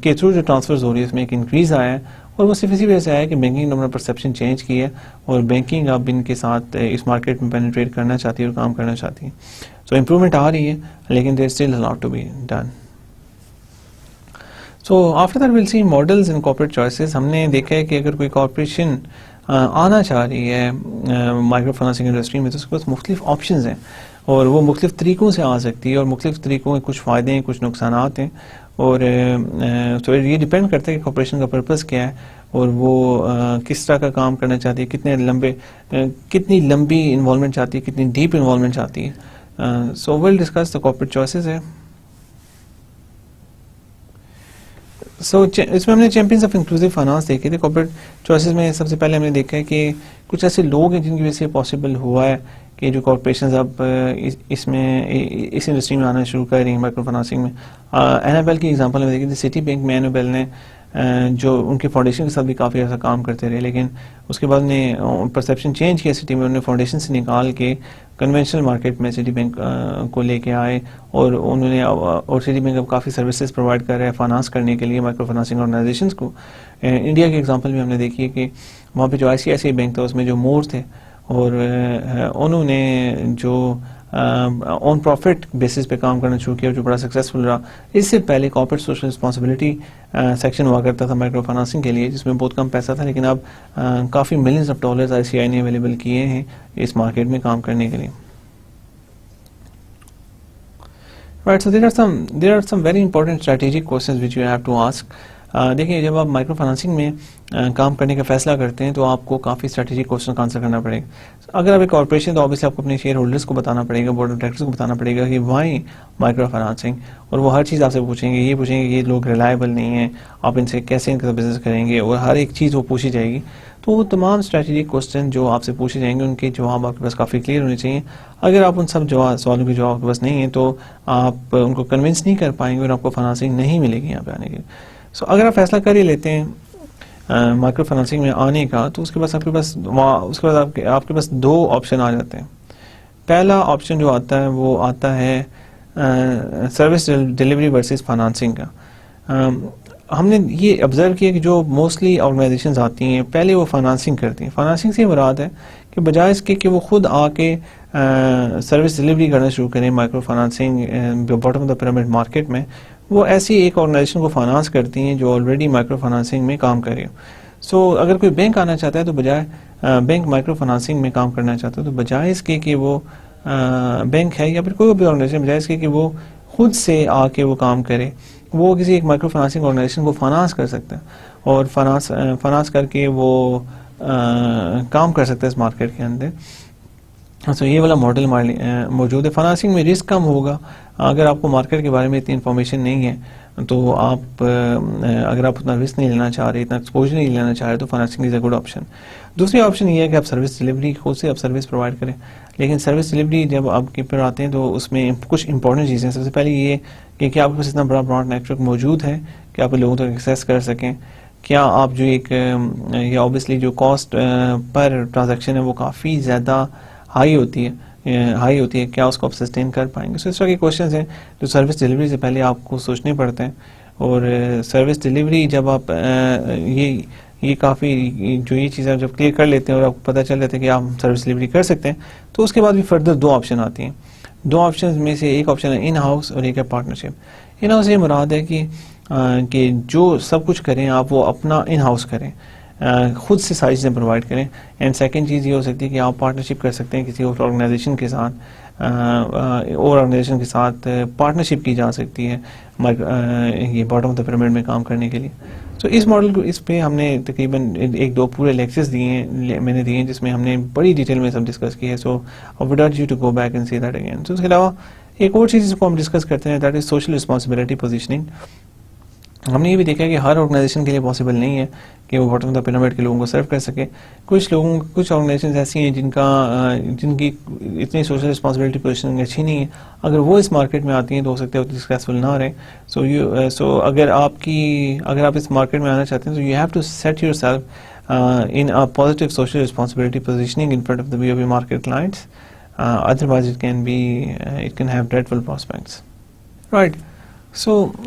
کے تھرو جو ٹرانسفرز ہو رہی ہے اس میں ایک انکریز آیا ہے, اور وہ صرف اسی وجہ سے آیا ہے کہ بینکنگ نے اپنا پرسیپشن چینج کی ہے, اور بینکنگ اب ان کے ساتھ اس مارکیٹ میں پینیٹریٹ کرنا چاہتی ہے اور کام کرنا چاہتی ہے. سو امپرومنٹ آ رہی ہے, لیکن there still lot to be done. So after that we'll see models in corporate choices. ہم نے دیکھا ہے کہ اگر کوئی کارپوریشن آنا چاہ رہی ہے مائکرو فائنانسنگ انڈسٹری میں تو اس کے پاس مختلف آپشنز ہیں, اور وہ مختلف طریقوں سے آ سکتی ہے, اور مختلف طریقوں کے کچھ فائدے ہیں, کچھ نقصانات ہیں, اور تو یہ ڈپینڈ کرتا ہے کہ کارپوریشن کا پرپز کیا ہے, اور وہ کس طرح کا کام کرنا چاہتی ہے, کتنی لمبی انوالومنٹ چاہتی ہے, کتنی ڈیپ انوالومنٹ چاہتی ہے. So we'll discuss the corporate choices ہے. سو اس میں ہم نے چیمپئنز آف انکلوسیو فائنانس دیکھے تھے. کارپوریٹ چوائسیز میں سب سے پہلے ہم نے دیکھا ہے کہ کچھ ایسے لوگ ہیں جن کی وجہ سے پاسبل ہوا ہے کہ جو کارپوریشنز اب اس انڈسٹری میں آنا شروع کر رہی ہیں مائکرو فائنانسنگ میں. اینابیل کی ایگزامپل ہم دیکھی تھی. سٹی بینک میں اینابیل نے جو ان کے فاؤنڈیشن کے ساتھ بھی کافی ایسا کام کرتے رہے, لیکن اس کے بعد نے پرسیپشن چینج کیا سٹی میں, انہوں نے فاؤنڈیشن سے نکال کے کنونشنل مارکیٹ میں سٹی بینک کو لے کے آئے, اور انہوں نے اور سٹی بینک اب کافی سروسز پرووائڈ کر رہے ہیں فائنانس کرنے کے لیے مائکرو فائنانسنگ آرگنائزیشنس کو. انڈیا کے ایگزامپل میں ہم نے دیکھی ہے کہ وہاں پہ جو ICICI بینک تھا اس میں جو مور تھے, اور انہوں نے جو آن پروفٹ بیسس پہ کام کرنا شروع کیا جو بڑا سکسیزفل رہا. اس سے پہلے کارپوریٹ سوشل رسپانسبلٹی سیکشن ہوا کرتا تھا مائکرو فائنانسنگ کے لیے, جس میں بہت کم پیسہ تھا, لیکن اب کافی ملینز آف ڈالرز ICICI نے اویلیبل کیے ہیں اس مارکیٹ میں کام کرنے کے لیے. Right, so there are some very important strategic questions which you have to ask. دیکھیں جب آپ مائکرو فائنانسنگ میں کام کرنے کا فیصلہ کرتے ہیں تو آپ کو کافی اسٹریٹجک کوشچن کا آنسر کرنا پڑے گا. اگر آپ ایک کارپوریشن تو آبویسلی آپ کو اپنے شیئر ہولڈرس کو بتانا پڑے گا, بورڈ آف ڈائریکٹرس کو بتانا پڑے گا کہ وائی مائکرو فائنانسنگ, اور وہ ہر چیز آپ سے پوچھیں گے, یہ پوچھیں گے کہ یہ لوگ ریلائبل نہیں ہیں, آپ ان سے کیسے ان کا بزنس کریں گے, اور ہر ایک چیز وہ پوچھی جائے گی. تو وہ تمام اسٹریٹجک کوشچن جو آپ سے پوچھے جائیں گے ان کے جواب آپ کے پاس کافی کلیئر ہونے چاہیے. اگر آپ ان سب سوالوں کے جواب آپ کے پاس نہیں ہیں تو آپ ان کو کنونس نہیں کر پائیں گے اور آپ کو فائنانسنگ نہیں ملے گی یہاں پہ آنے کے لیے. سو اگر آپ فیصلہ کر ہی لیتے ہیں مائکرو فائنانسنگ میں آنے کا تو اس کے بعد آپ کے پاس دو آپشن آ جاتے ہیں. پہلا آپشن جو آتا ہے وہ آتا ہے سروس ڈیلیوری ورسز فائنانسنگ کا. ہم نے یہ آبزرو کیا کہ جو موسٹلی آرگنائزیشنز آتی ہیں پہلے وہ فائنانسنگ کرتی ہیں. فائنانسنگ سے مراد ہے کہ بجائے اس کے کہ وہ خود آ کے سروس ڈیلیوری کرنا شروع کریں micro financing bottom of the pyramid market میں, وہ ایسی ایک آرگنائزیشن کو فائنانس کرتی ہیں جو آلریڈی مائکرو فائنانسنگ میں کام کر رہی ہے. سو اگر کوئی بینک آنا چاہتا ہے تو بجائے بینک مائکرو فائنانسنگ میں کام کرنا چاہتا ہے تو بجائے اس کے کہ وہ بینک ہے یا پھر کوئی بھی آرگنائزیشن, بجائے اس کے کہ وہ خود سے آ کے وہ کام کرے, وہ کسی ایک مائکرو فائنانسنگ آرگنائزیشن کو فائنانس کر سکتا ہے, اور فائنانس کر کے وہ کام کر سکتا ہے اس مارکیٹ کے اندر. سو یہ والا ماڈل موجود ہے. فائنانسنگ میں رسک کم ہوگا. اگر آپ کو مارکیٹ کے بارے میں اتنی انفارمیشن نہیں ہے تو آپ اگر آپ اتنا رسک نہیں لینا چاہ رہے, اتنا ایکسپوجر نہیں لینا چاہ رہے تو financing is a good option. دوسری آپشن یہ ہے کہ آپ سروس ڈیلیوری خود سے آپ سروس پرووائڈ کریں, لیکن سروس ڈیلیوری جب آپ کے پر آتے ہیں تو اس میں کچھ امپورٹنٹ چیزیں. سب سے پہلے یہ کہ کیا آپ کے پاس اتنا بڑا براڈ نیٹ ورک موجود ہے کہ آپ لوگوں تک ایکسیس کر سکیں. کیا آپ جو ایک یا اوبیسلی جو کاسٹ پر ٹرانزیکشن ہے وہ کافی زیادہ ہائی ہوتی ہے, کیا اس کو آپ سسٹین کر پائیں گے. سو اس طرح کے کوشچنز ہیں جو سروس ڈیلیوری سے پہلے آپ کو سوچنے پڑتے ہیں. اور سروس ڈیلیوری جب آپ یہ کافی جو یہ چیزیں جب کلیئر کر لیتے ہیں اور آپ کو پتہ چل جاتا ہے کہ آپ سروس ڈیلیوری کر سکتے ہیں تو اس کے بعد بھی فردر دو آپشن آتی ہیں. دو آپشنز میں سے ایک آپشن ہے ان ہاؤس اور ایک ہے پارٹنرشپ. ان ہاؤس یہ مراد ہے کہ جو سب کچھ کریں آپ وہ اپنا ان ہاؤس کریں, خود سے ساری چیزیں پرووائڈ کریں. اینڈ سیکنڈ چیز یہ ہو سکتی ہے کہ آپ پارٹنرشپ کر سکتے ہیں کسی اور آرگنائزیشن کے ساتھ, اور آرگنائزیشن کے ساتھ پارٹنرشپ کی جا سکتی ہے یہ باٹم آف دا پیرامڈ میں کام کرنے کے لیے. سو اس ماڈل کو اس پہ ہم نے تقریباً ایک دو پورے لیکچرز میں نے دیے ہیں جس میں ہم نے بڑی ڈیٹیل میں سب ڈسکس کی ہے. So I would urge you to go back and see that again. So اس کے علاوہ ایک اور چیز جس کو ہم ڈسکس کرتے ہیں that is social responsibility positioning. ہم نے یہ بھی دیکھا ہے کہ ہر آرگنائزیشن کے لیے پاسبل نہیں ہے کہ وہ باٹم آف دا پیرامڈ کے لوگوں کو سرو کر سکے. کچھ آرگنائزیشنز ایسی ہیں جن کی اتنی سوشل رسپانسبلٹی پوزیشننگ اچھی نہیں ہے. اگر وہ اس مارکیٹ میں آتی ہیں تو ہو سکتا ہے وہ سکسیزفل نہ رہے. سو اگر آپ اس مارکیٹ میں آنا چاہتے ہیں تو you have to set yourself in a positive social responsibility positioning in front of the BOP market clients. Otherwise it can have dreadful prospects. Right. So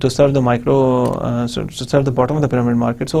to serve the bottom of the pyramid market. So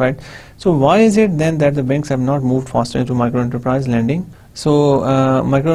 Right. So why is it then that the banks have not moved faster into micro enterprise lending? So micro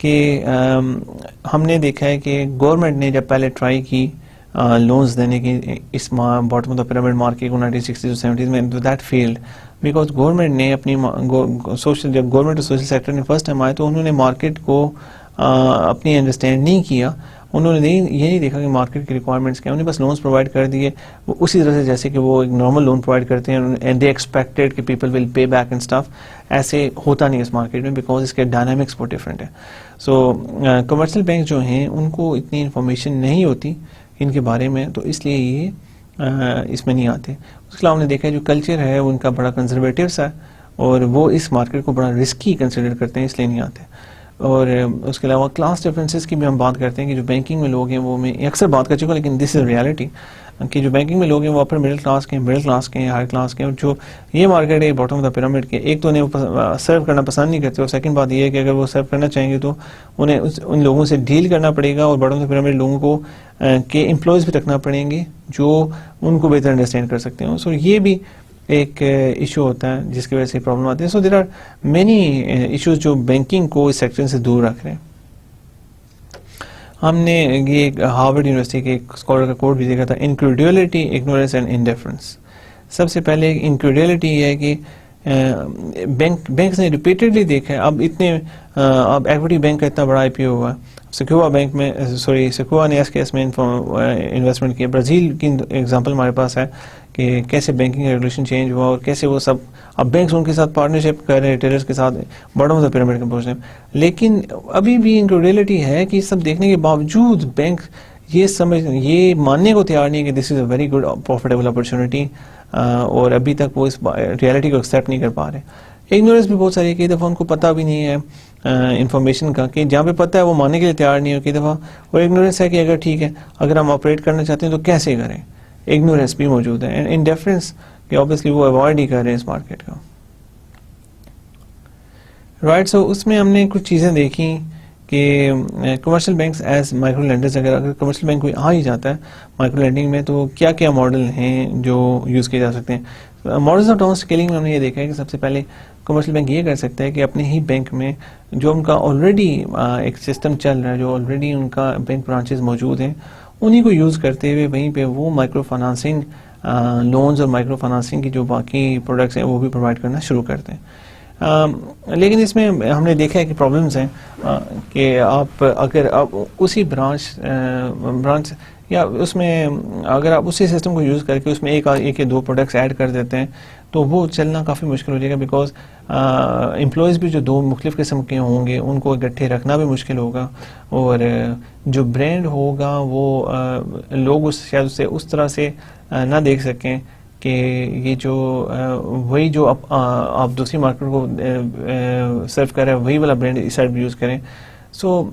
کہ ہم نے دیکھا ہے کہ government نے جب پہلے try کی لونز دینے کی اس bottom of the pyramid market کو 1960 70 میں، دیٹ فیلڈ بیکاز گورنمنٹ نے اپنی سوشل، جب گورنمنٹ اور سوشل سیکٹر نے فرسٹ ٹائم آئے تو انہوں نے مارکیٹ کو اپنی انڈرسٹینڈ نہیں کیا. انہوں نے یہ نہیں دیکھا کہ مارکیٹ کی ریکوائرمنٹس کیا، انہوں نے بس لونز پرووائڈ کر دیے وہ اسی طرح سے جیسے کہ وہ ایک نارمل لون پرووائڈ کرتے ہیں اینڈ دے ایکسپیکٹڈ کہ people will pay back and stuff. ایسے ہوتا نہیں اس مارکیٹ میں بیکاز اس کے ڈائنامکس بہت ڈفرینٹ ہے. سو کمرشل بینک جو ہیں ان کو اتنی انفارمیشن نہیں ہوتی ان کے بارے میں، تو اس لیے یہ اس میں نہیں آتے. اس کے علاوہ ہم نے دیکھا ہے جو کلچر ہے ان کا بڑا کنزرویٹو سا ہے اور وہ اس مارکیٹ کو بڑا رسکی کنسیڈر کرتے ہیں، اس لیے نہیں آتے. اور اس کے علاوہ کلاس ڈفرینسز کی بھی ہم بات کرتے ہیں کہ جو بینکنگ میں لوگ ہیں وہ میں اکثر بات کر چکا ہوں لیکن دس از ریالٹی کہ جو بینکنگ میں لوگ ہیں وہ اپر مڈل کلاس کے ہیں، مڈل کلاس کے ہیں، ہائی کلاس کے ہیں. اور جو یہ مارکیٹ ہے باٹم آف دا پیرامڈ کے، ایک تو انہیں سرو کرنا پسند نہیں کرتے اور سیکنڈ بات یہ ہے کہ اگر وہ سرو کرنا چاہیں گے تو انہیں ان لوگوں سے ڈیل کرنا پڑے گا اور باٹم آف دا پیرامڈ لوگوں کو کے امپلائز بھی رکھنا پڑیں گے جو ان کو بہتر انڈرسٹینڈ کر سکتے ہیں. سو یہ بھی ایک ایشو ہوتا ہے جس کی وجہ سے پرابلم آتی ہے. سو دیر آر مینی ایشوز جو بینکنگ کو اس سیکٹر سے دور رکھ رہے ہیں. ہم نے یہ ہارورڈ یونیورسٹی کے ایک اسکالر کا کوٹ بھی دیکھا تھا، انکریڈولٹی، اگنورینس اینڈ انڈیفرنس. سب سے پہلے انکریڈولٹی یہ ہے کہ بینکس نے ریپیٹڈلی دیکھا ہے، اب ایکوٹی بینک کا اتنا بڑا آئی پی او ہوا، سیکوا بینک میں سیکوا نے ایس کے ایس میں انویسٹمنٹ کیا. برازیل کی ایگزامپل ہمارے پاس ہے کہ کیسے بینکنگ ریگولیشن چینج ہوا اور کیسے وہ سب اب بینکس ان کے ساتھ پارٹنرشپ کر رہے ہیں، ریٹیلرز کے ساتھ باٹم آف دا پیرامڈ کے پہنچ رہے ہیں. لیکن ابھی بھی انکریڈولٹی ہے کہ سب دیکھنے کے باوجود بینک یہ ماننے کو تیار نہیں ہے کہ this is a very good profitable opportunity, اور ابھی تک وہ اس ریالٹی کو ایکسیپٹ نہیں کر پا رہے. اگنورینس بھی بہت ساری ہے، کئی دفعہ ان کو پتہ بھی نہیں ہے انفارمیشن کا، کہ جہاں پہ پتہ ہے وہ ماننے کے لیے تیار نہیں ہو کئی دفعہ. اور اگنورینس ہے کہ اگر ٹھیک ہے اگر ہم آپریٹ کرنا چاہتے ہیں تو کیسے کریں، اگنورینس بھی موجود ہے. انڈیفرنس کہ اوبیسلی وہ اوائڈ ہی کر رہے ہیں اس مارکیٹ کا. رائٹ. سو اس میں ہم نے کچھ چیزیں دیکھی کہ commercial banks as micro landers, اگر کمرشل بینک کوئی آ ہی جاتا ہے مائکرو لینڈنگ میں تو کیا کیا ماڈل ہیں جو یوز کیے جا سکتے ہیں. ماڈلز آف ڈاؤن اسکیلنگ میں ہم نے یہ دیکھا ہے کہ سب سے پہلے کمرشل بینک یہ کر سکتا ہے کہ اپنے ہی بینک میں جو ان کا آلریڈی ایک سسٹم چل رہا ہے، جو آلریڈی ان کا بینک برانچز موجود ہیں، انہیں کو یوز کرتے ہوئے وہیں پہ وہ مائکرو فائنانسنگ لونز اور مائکرو فائنانسنگ کی جو باقی پروڈکٹس ہیں وہ بھی پرووائڈ کرنا شروع کرتے ہیں. لیکن اس میں ہم نے دیکھا ہے کہ پرابلمس ہیں کہ اگر آپ اسی برانچ یا اس میں اگر آپ اسی سسٹم کو یوز کر کے اس میں ایک یا دو پروڈکٹس ایڈ کر دیتے ہیں تو وہ چلنا کافی مشکل ہو جائے گا، بیکاز امپلائیز بھی جو دو مختلف قسم کے ہوں گے ان کو اکٹھے رکھنا بھی مشکل ہوگا، اور جو برانڈ ہوگا وہ لوگ شاید اسے اس طرح سے نہ دیکھ سکیں کہ یہ جو وہی جو آپ دوسری مارکیٹ کو سرو کر رہے ہیں وہی والا برانڈ اس سائڈ بھی یوز کریں. سو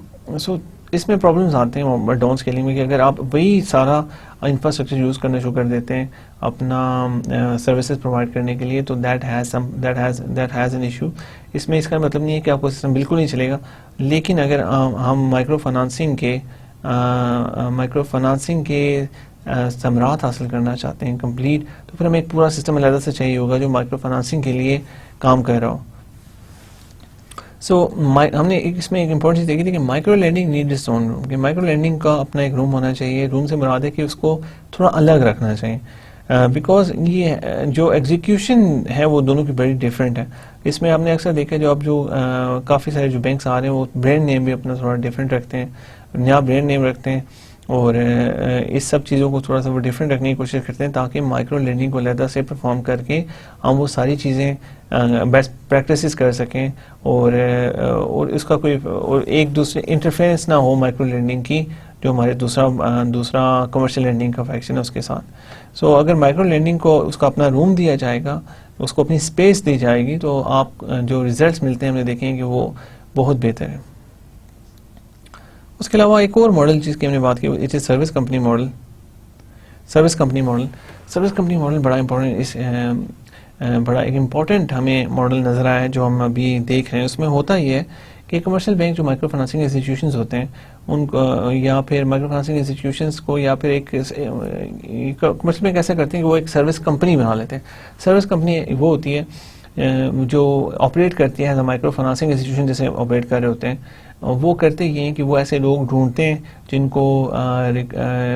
اس میں پرابلمز آتے ہیں ڈاؤن اسکیلنگ میں کہ اگر آپ وہی سارا انفراسٹرکچر یوز کرنا شروع کر دیتے ہیں اپنا سروسز پرووائڈ کرنے کے لیے تو دیٹ ہیز این ایشو. اس میں اس کا مطلب نہیں ہے کہ آپ کو سسٹم بالکل نہیں چلے گا، لیکن اگر ہم مائکرو فائنانسنگ کے ثمرات حاصل کرنا چاہتے ہیں کمپلیٹ، تو پھر ہمیں ایک پورا سسٹم علیحدہ سے چاہیے ہوگا جو مائکرو فائنانسنگ کے لیے کام کر رہا ہو. سو ہم نے اس میں ایک امپورٹنٹ چیز دیکھی تھی کہ micro lending need its own room, کہ مائکرو لینڈنگ کا اپنا ایک روم ہونا چاہیے. روم سے مراد ہے کہ اس کو تھوڑا الگ رکھنا چاہیے، بیکاز یہ جو ایگزیکیوشن ہے وہ دونوں کی بڑی ڈفرینٹ ہے. اس میں آپ نے اکثر دیکھا جو اب جو کافی سارے جو بینکس آ رہے ہیں وہ برانڈ نیم بھی اپنا تھوڑا ڈفرینٹ رکھتے ہیں، نیا برانڈ نیم رکھتے ہیں، اور اس سب چیزوں کو تھوڑا سا وہ ڈفرینٹ رکھنے کی کوشش کرتے ہیں تاکہ مائکرو لینڈنگ کو علیحدہ سے پرفارم کر کے ہم وہ ساری چیزیں بیسٹ پریکٹسز کر سکیں، اور اس کا کوئی اور ایک دوسرے انٹرفیئرنس نہ ہو مائکرو لینڈنگ کی جو ہمارے دوسرا کمرشل لینڈنگ کا فیکشن ہے اس کے ساتھ. سو اگر مائکرو لینڈنگ کو اس کا اپنا روم دیا جائے گا، اس کو اپنی اسپیس دی جائے گی، تو آپ جو ریزلٹس ملتے ہیں ہم نے دیکھیں کہ وہ بہت بہتر ہے. اس کے علاوہ ایک اور ماڈل جس کی ہم نے بات کی it is service company model. Service company model بڑا ایک امپورٹنٹ ہمیں ماڈل نظر آیا ہے جو ہم ابھی دیکھ رہے ہیں. اس میں ہوتا یہ ہے کہ کمرشل بینک جو مائکرو فائنانسنگ انسٹیٹیوشنز ہوتے ہیں ان کو یا پھر مائکرو فائنانسنگ انسٹیٹیوشنز کو یا پھر ایک کمرشل بینک ایسا کرتے ہیں کہ وہ ایک سروس کمپنی بنا لیتے ہیں. سروس کمپنی وہ ہوتی ہے جو آپریٹ کرتی ہے as a micro financing institution جیسے آپریٹ کر رہے ہوتے ہیں. وہ کرتے یہ ہیں کہ وہ ایسے لوگ ڈھونڈتے ہیں جن کو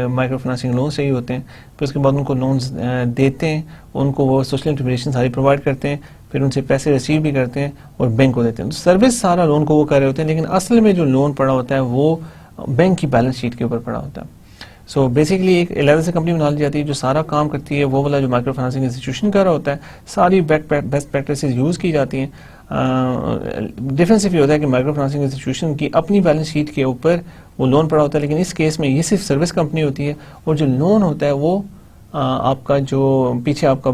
مائکرو فنانسنگ لونز چاہیے ہوتے ہیں، پھر اس کے بعد ان کو لونز دیتے ہیں، ان کو وہ سوشل انٹرپریشن ساری پرووائڈ کرتے ہیں، پھر ان سے پیسے ریسیو بھی کرتے ہیں اور بینک کو دیتے ہیں. سروس سارا لون کو وہ کر رہے ہوتے ہیں، لیکن اصل میں جو لون پڑا ہوتا ہے وہ بینک کی بیلنس شیٹ کے اوپر پڑا ہوتا ہے. سو بیسکلی ایک علیحدہ سے کمپنی بنا لی جاتی ہے جو سارا کام کرتی ہے، وہ والا جو مائکرو فنانسنگ انسٹیٹیوشن کر رہا ہوتا ہے، ساری بیسٹ پریکٹسز یوز کی جاتی ہیں. ڈفرینس صرف یہ ہوتا ہے کہ مائکرو فنانسنگ انسٹیٹیوشن کی اپنی بیلنس شیٹ کے اوپر وہ لون پڑا ہوتا ہے، لیکن اس کیس میں یہ صرف سروس کمپنی ہوتی ہے، اور جو لون ہوتا ہے وہ آپ کا جو پیچھے آپ کا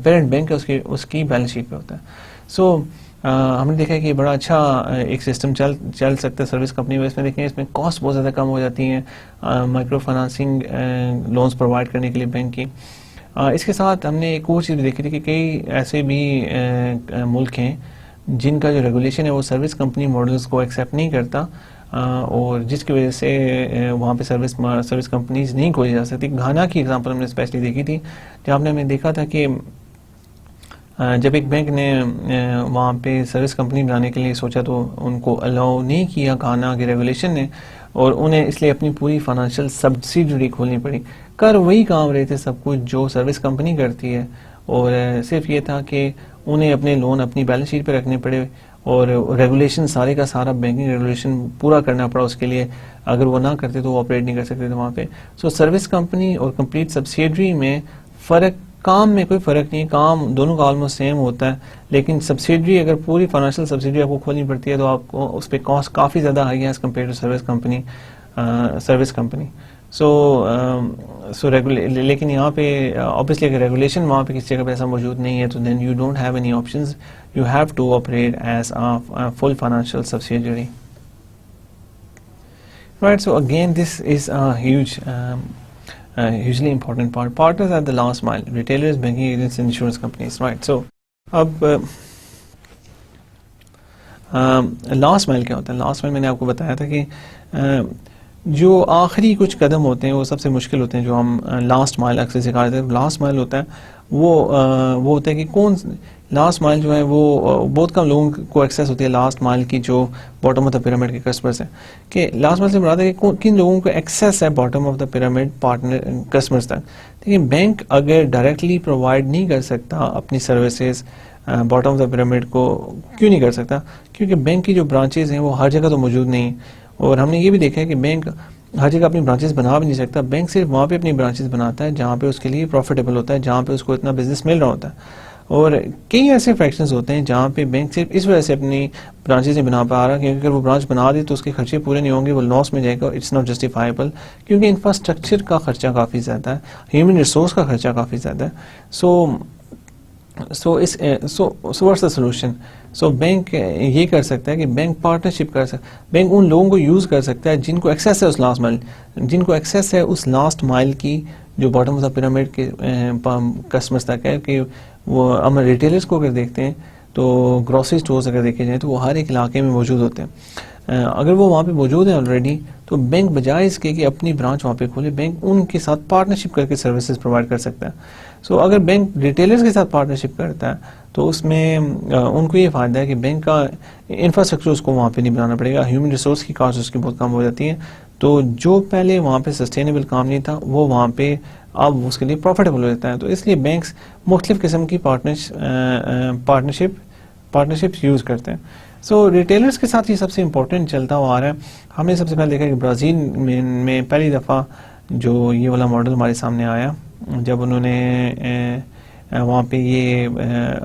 پیرنٹ بینک ہے اس کی بیلنس شیٹ پہ ہوتا ہے. سو ہم نے دیکھا ہے کہ بڑا اچھا ایک سسٹم چل سکتا ہے سروس کمپنی میں. اس میں دیکھیں اس میں کاسٹ بہت زیادہ کم ہو جاتی ہیں مائکرو فنانسنگ لونز پرووائڈ کرنے کے لیے بینک کی. اس کے ساتھ ہم نے ایک اور چیز دیکھی تھی کہ کئی ایسے بھی ملک ہیں جن کا جو ریگولیشن ہے وہ سروس کمپنی ماڈلز کو ایکسیپٹ نہیں کرتا، اور جس کی وجہ سے وہاں پہ سروس کمپنیز نہیں کھولی جا سکتی. گھانا کی ایگزامپل ہم نے اسپیشلی دیکھی تھی، جہاں ہم نے دیکھا تھا کہ جب ایک بینک نے وہاں پہ سروس کمپنی بنانے کے لیے سوچا تو ان کو الاؤ نہیں کیا گھانا کے ریگولیشن نے، اور انہیں اس لیے اپنی پوری فائنینشیل سبسیڈری کھولنی پڑی. کر وہی کام رہے تھے سب کچھ جو سروس کمپنی کرتی ہے، اور صرف یہ تھا کہ انہیں اپنے لون اپنی بیلنس شیٹ پہ رکھنے پڑے، اور ریگولیشن سارے کا سارا بینکنگ ریگولیشن پورا کرنا پڑا اس کے لیے. اگر وہ نہ کرتے تو وہ آپریٹ نہیں کر سکتے تھے وہاں پہ. سو سروس کمپنی اور کمپلیٹ سبسیڈری میں کام میں کوئی فرق نہیں، کام دونوں کا آلموسٹ سیم ہوتا ہے، لیکن سبسیڈری اگر پوری فائنینشیل سبسیڈری آپ کو کھولنی پڑتی ہے تو آپ کو اس پہ کاسٹ کافی زیادہ ہائی ہے as compare to service company. لیکن یہاں پہ obviously اگر ریگولیشن وہاں پہ کسی جگہ پہ ایسا موجود نہیں ہے تو then you don't have any options, you have to operate as a full financial subsidiary. Right, so again this is a hugely important part. Partners at the last mile, retailers, banking agents, insurance companies. Right, so اب last مائل کیا ہوتا ہے؟ Last مائل میں نے آپ کو بتایا تھا کہ جو آخری کچھ قدم ہوتے ہیں وہ سب سے مشکل ہوتے ہیں، جو ہم لاسٹ مائل اکثر سکھا دیتے ہیں. لاسٹ مائل ہوتا ہے وہ ہوتا ہے کہ کون لاسٹ مائل جو ہے وہ بہت کم لوگوں کو ایکسیس ہوتی ہے لاسٹ مائل کی جو باٹم آف دا پیرامڈ کے کسٹمرز ہیں. کہ لاسٹ مائل سے مراد ہے کہ کن لوگوں کو ایکسیس ہے bottom of the pyramid partner customers تک. دیکھیں بینک اگر ڈائریکٹلی پرووائڈ نہیں کر سکتا اپنی services bottom of the pyramid کو، کیوں نہیں کر سکتا؟ کیونکہ بینک کی جو برانچز ہیں وہ ہر جگہ تو موجود نہیں ہیں، اور ہم نے یہ بھی دیکھا ہے کہ بینک ہر جگہ اپنی برانچز بنا بھی نہیں سکتا. بینک صرف وہاں پہ اپنی برانچز بناتا ہے جہاں پہ اس کے لیے پروفیٹیبل ہوتا ہے، جہاں پہ اس کو اتنا بزنس مل رہا ہوتا ہے. اور کئی ایسے فریکشنز ہوتے ہیں جہاں پہ بینک صرف اس وجہ سے اپنی برانچز نہیں بنا پا رہا کہ اگر وہ برانچ بنا دی تو اس کے خرچے پورے نہیں ہوں گے، وہ لاس میں جائے گا. اٹس ناٹ جسٹیفائبل، کیونکہ انفراسٹرکچر کا خرچہ کافی زیادہ ہے، ہیومن ریسورس کا خرچہ کافی زیادہ ہے. So what's the solution? So bank یہ کر سکتا ہے کہ بینک پارٹنرشپ کر سکتا ہے. بینک ان لوگوں کو یوز کر سکتا ہے جن کو ایکسیس ہے اس لاسٹ مائل، جن کو ایکسیس ہے اس لاسٹ مائل کی جو باٹم آف دا پیرامڈ کے کسٹمرز تک ہے. کہ وہ ہم ریٹیلرز کو اگر دیکھتے ہیں تو گروسری اسٹورز اگر دیکھے جائیں تو وہ ہر ایک علاقے میں موجود ہوتے ہیں. اگر وہ وہاں پہ موجود ہیں آلریڈی تو بینک بجائے اس کے کہ اپنی برانچ وہاں پہ کھولے، بینک ان کے ساتھ پارٹنرشپ کر کے سروسز پرووائڈ کر سکتا ہے. سو اگر بینک ریٹیلرز کے ساتھ پارٹنرشپ کرتا ہے تو اس میں ان کو یہ فائدہ ہے کہ بینک کا انفراسٹرکچر اس کو وہاں پہ نہیں بنانا پڑے گا، ہیومن ریسورس کی کاسٹ اس کی بہت کم ہو جاتی ہے. تو جو پہلے وہاں پہ سسٹینیبل کام نہیں تھا وہ وہاں پہ اب اس کے لیے پروفیٹیبل ہو جاتا ہے. تو اس لیے بینکس مختلف قسم کی پارٹنرشپ یوز کرتے ہیں. سو ریٹیلرز کے ساتھ یہ سب سے امپورٹنٹ چلتا ہوا آ رہا ہے. ہم نے سب سے پہلے دیکھا کہ برازیل میں پہلی دفعہ جو یہ والا ماڈل ہمارے سامنے آیا جب انہوں نے وہاں پہ یہ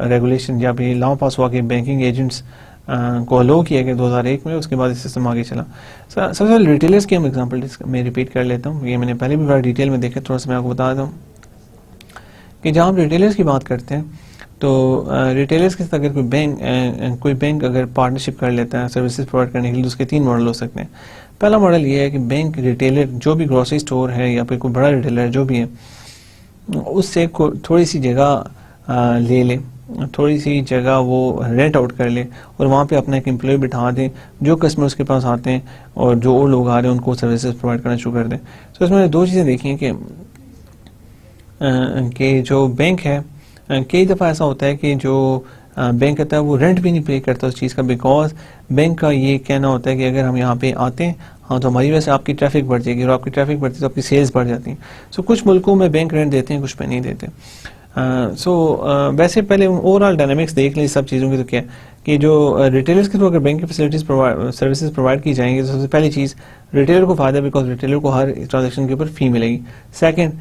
ریگولیشن یا پھر لا پاس ہوا کہ بینکنگ ایجنٹس کو الاؤ کیا گیا 2001 میں. اس کے بعد یہ سسٹم آگے چلا. سب سے پہلے ریٹیلرز کی ہم ایگزامپل میں ریپیٹ کر لیتا ہوں، یہ میں نے پہلے بھی بڑا ڈیٹیل میں دیکھا، تھوڑا سا میں آپ کو بتا دیتا ہوں کہ جہاں ہم ریٹیلرز کی بات کرتے ہیں تو ریٹیلرز کے ساتھ اگر کوئی بینک اگر پارٹنرشپ کر لیتا ہے سروسز پرووائڈ کرنے کے لیے، اس کے 3 ماڈل ہو سکتے ہیں. پہلا ماڈل یہ ہے کہ بینک ریٹیلر جو بھی گروسری اسٹور ہے یا پھر کوئی بڑا ریٹیلر جو بھی ہے اس سے تھوڑی سی جگہ لے لے، تھوڑی سی جگہ وہ رینٹ آؤٹ کر لے اور وہاں پہ اپنا ایک امپلائی بٹھا دیں، جو کسٹمر اس کے پاس آتے ہیں اور جو اور لوگ آ رہے ہیں ان کو سروسز پرووائڈ کرنا شروع کر دیں. تو اس میں 2 چیزیں دیکھی ہیں کہ جو بینک ہے کئی دفعہ ایسا ہوتا ہے کہ جو بینک کہتا ہے وہ رینٹ بھی نہیں پے کرتا اس چیز کا, بیکاز بینک کا یہ کہنا ہوتا ہے کہ اگر ہم یہاں پہ آتے ہیں ہاں تو ہماری وجہ سے آپ کی ٹریفک بڑھ جائے گی, اور آپ کی ٹریفک بڑھتی ہے تو آپ کی سیلز بڑھ جاتی ہیں. سو کچھ ملکوں میں بینک رینٹ دیتے ہیں, کچھ پہ نہیں دیتے. ویسے پہلے اوور آل ڈائنامکس دیکھ لیں سب چیزوں کی. تو کیا کہ جو ریٹیلرس کے تھرو اگر بینک کی فیسلٹیز سروسز پرووائڈ کی جائیں گی تو سب سے پہلی چیز ریٹیلر کو فائدہ ہے, بیکاز ریٹیلر کو ہر ٹرانزیکشن کے اوپر فی ملے گی. سیکنڈ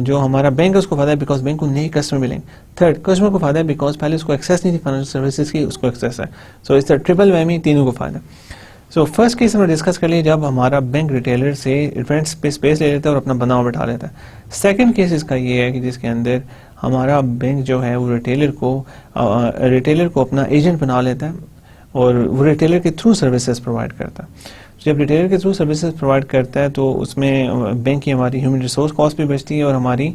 جو ہمارا بینک ہے اس کو فائدہ ہے بیکاز بینک کو نئے کسٹمر ملیں گے. تھرڈ کسٹمر کو فائدہ ہے بیکاز پہلے اس کو ایکسیس نہیں تھی فائنینشیل سروسز کی, اس کو ایکسیس ہے. سو اس طرح ٹرپل ویمی تینوں کو فائدہ. سو فرسٹ کیس ہم نے ڈسکس کر لیا جب ہمارا بینک ریٹیلر سے رینٹ پہ اسپیس لے لیتا ہے اور اپنا بندہ بٹھا لیتا ہے. سیکنڈ کیس اس کا یہ ہے کہ جس کے اندر ہمارا بینک جو ہے وہ ریٹیلر کو اپنا ایجنٹ بنا لیتا ہے اور وہ ریٹیلر کے تھرو سروسز پرووائڈ کرتا ہے. جب ریٹیلر کے تھرو سروسز پرووائڈ کرتا ہے تو اس میں بینک کی ہماری ہیومن ریسورس کاسٹ بھی بچتی ہے اور ہماری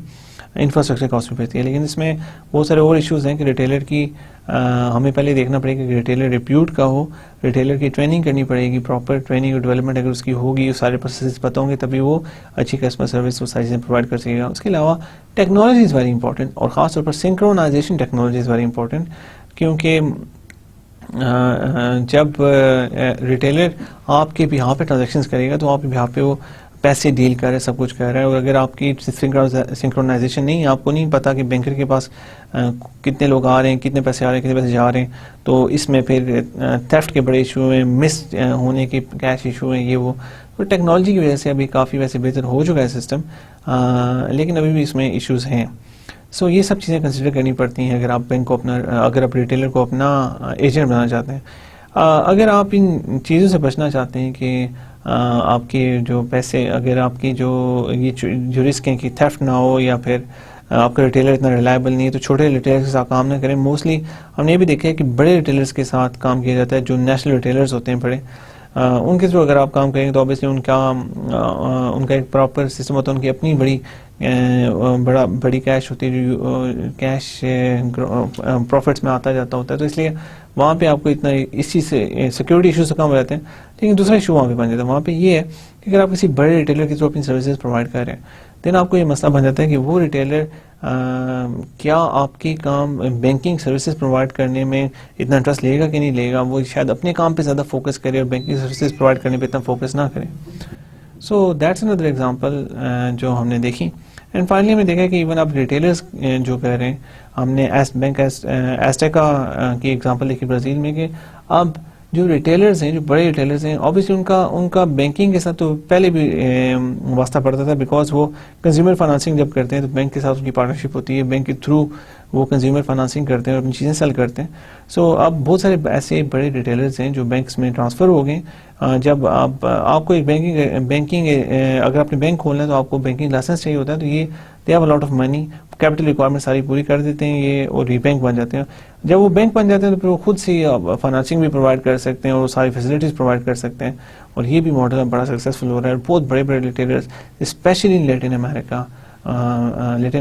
انفراسٹرکچر کاسٹ بھی بچتی ہے. لیکن اس میں بہت سارے اور ایشوز ہیں کہ ریٹیلر کی ہمیں پہلے دیکھنا پڑے گا کہ ریٹیلر ریپیوٹ کا ہو, ریٹیلر کی ٹریننگ کرنی پڑے گی, پراپر ٹریننگ اور ڈیولپمنٹ اگر اس کی ہوگی, سارے پروسیسز پتہ ہوں گے تبھی وہ اچھی کسٹمر سروس وہ ساری چیزیں پرووائڈ کر سکے گا. اس کے علاوہ ٹیکنالوجی از ویری امپورٹنٹ, اور خاص طور پر synchronization technology is very important, کیونکہ جب ریٹیلر آپ کے بہاف پہ ٹرانزیکشنز کرے گا تو آپ کے بہاف پہ وہ پیسے ڈیل کر رہا ہے, سب کچھ کر رہا ہے, اور اگر آپ کی سنکرونائزیشن نہیں, آپ کو نہیں پتا کہ بینکر کے پاس کتنے لوگ آ رہے ہیں, کتنے پیسے آ رہے ہیں, کتنے پیسے جا رہے ہیں, تو اس میں پھر تھیفٹ کے بڑے ایشو ہیں, مس ہونے کے کیش ایشو ہیں, یہ وہ. تو ٹیکنالوجی کی وجہ سے ابھی کافی ویسے بہتر ہو چکا ہے سسٹم, لیکن ابھی بھی اس میں ایشوز ہیں. سو یہ سب چیزیں کنسیڈر کرنی پڑتی ہیں اگر آپ بینک کو اگر آپ ریٹیلر کو اپنا ایجنٹ بنانا چاہتے ہیں. اگر آپ ان چیزوں سے بچنا چاہتے ہیں کہ آپ کے جو پیسے, اگر آپ کی جو رسک ہیں کہ تھیفٹ نہ ہو یا پھر آپ کا ریٹیلر اتنا ریلائبل نہیں ہے, تو چھوٹے ریٹیلر کے ساتھ کام نہ کریں. موسٹلی ہم نے یہ بھی دیکھا ہے کہ بڑے ریٹیلرس کے ساتھ کام کیا جاتا ہے, جو نیشنل ریٹیلرز ہوتے ہیں بڑے, ان کے تھرو اگر آپ کام کریں گے تو آبویسلی ان کا ایک پراپر سسٹم ہوتا ہے, ان کی اپنی بڑی کیش ہوتی ہے, جو کیش پروفٹس میں آتا جاتا ہوتا ہے, تو اس لیے وہاں پہ آپ کو اتنا اس چیز سے سیکورٹی ایشو سے کم ہو جاتے ہیں. لیکن دوسرا ایشو وہاں پہ بن جاتا ہے, وہاں پہ یہ ہے کہ اگر آپ کسی بڑے ریٹیلر کے تھرو اپنی سروسز پرووائڈ کر رہے ہیں دین آپ کو یہ مسئلہ بن جاتا ہے کہ وہ ریٹیلر کیا آپ کی کام بینکنگ سروسز پرووائڈ کرنے میں اتنا انٹرسٹ لے گا کہ نہیں لے گا. وہ شاید اپنے کام پہ زیادہ فوکس کرے اور بینکنگ سروسز پرووائڈ کرنے پہ اتنا فوکس نہ کرے. سو دیٹس اندر ایگزامپل جو ہم نے دیکھی. اینڈ فائنلی ہم نے دیکھا کہ ایون اب ریٹیلرز جو کہہ رہے ہیں, ہم نے بینک ایسٹیکا کی ایگزامپل دیکھی برازیل میں, کہ اب جو ریٹیلرز ہیں, جو بڑے ریٹیلرز ہیں, obviously ان کا بینکنگ کے ساتھ تو پہلے بھی واسطہ پڑتا تھا, بیکاز وہ کنزیومر فائنانسنگ جب کرتے ہیں تو بینک کے ساتھ ان کی پارٹنرشپ ہوتی ہے, بینک کے تھرو وہ کنزیومر فائنانسنگ کرتے ہیں اور اپنی چیزیں سیل کرتے ہیں. سو اب بہت سارے ایسے بڑے ریٹیلرز ہیں جو بینکس میں ٹرانسفر ہو گئے. جب آپ کو ایک بینکنگ اگر آپ نے بینک کھولنا ہے تو آپ کو بینکنگ لائسنس چاہیے ہوتا ہے, تو یہ they have a lot of money, capital requirement ساری پوری کر دیتے ہیں یہ, اور یہ بینک بن جاتے ہیں. جب وہ بینک بن جاتے ہیں تو پھر وہ خود سے فائنانسنگ بھی پرووائڈ کر سکتے ہیں اور ساری فیسلٹیز پرووائڈ کر سکتے ہیں, اور یہ بھی ماڈل بڑا سکسیزفل ہو رہا ہے. بہت بڑے بڑے ریٹیلرز اسپیشلی ان لیٹن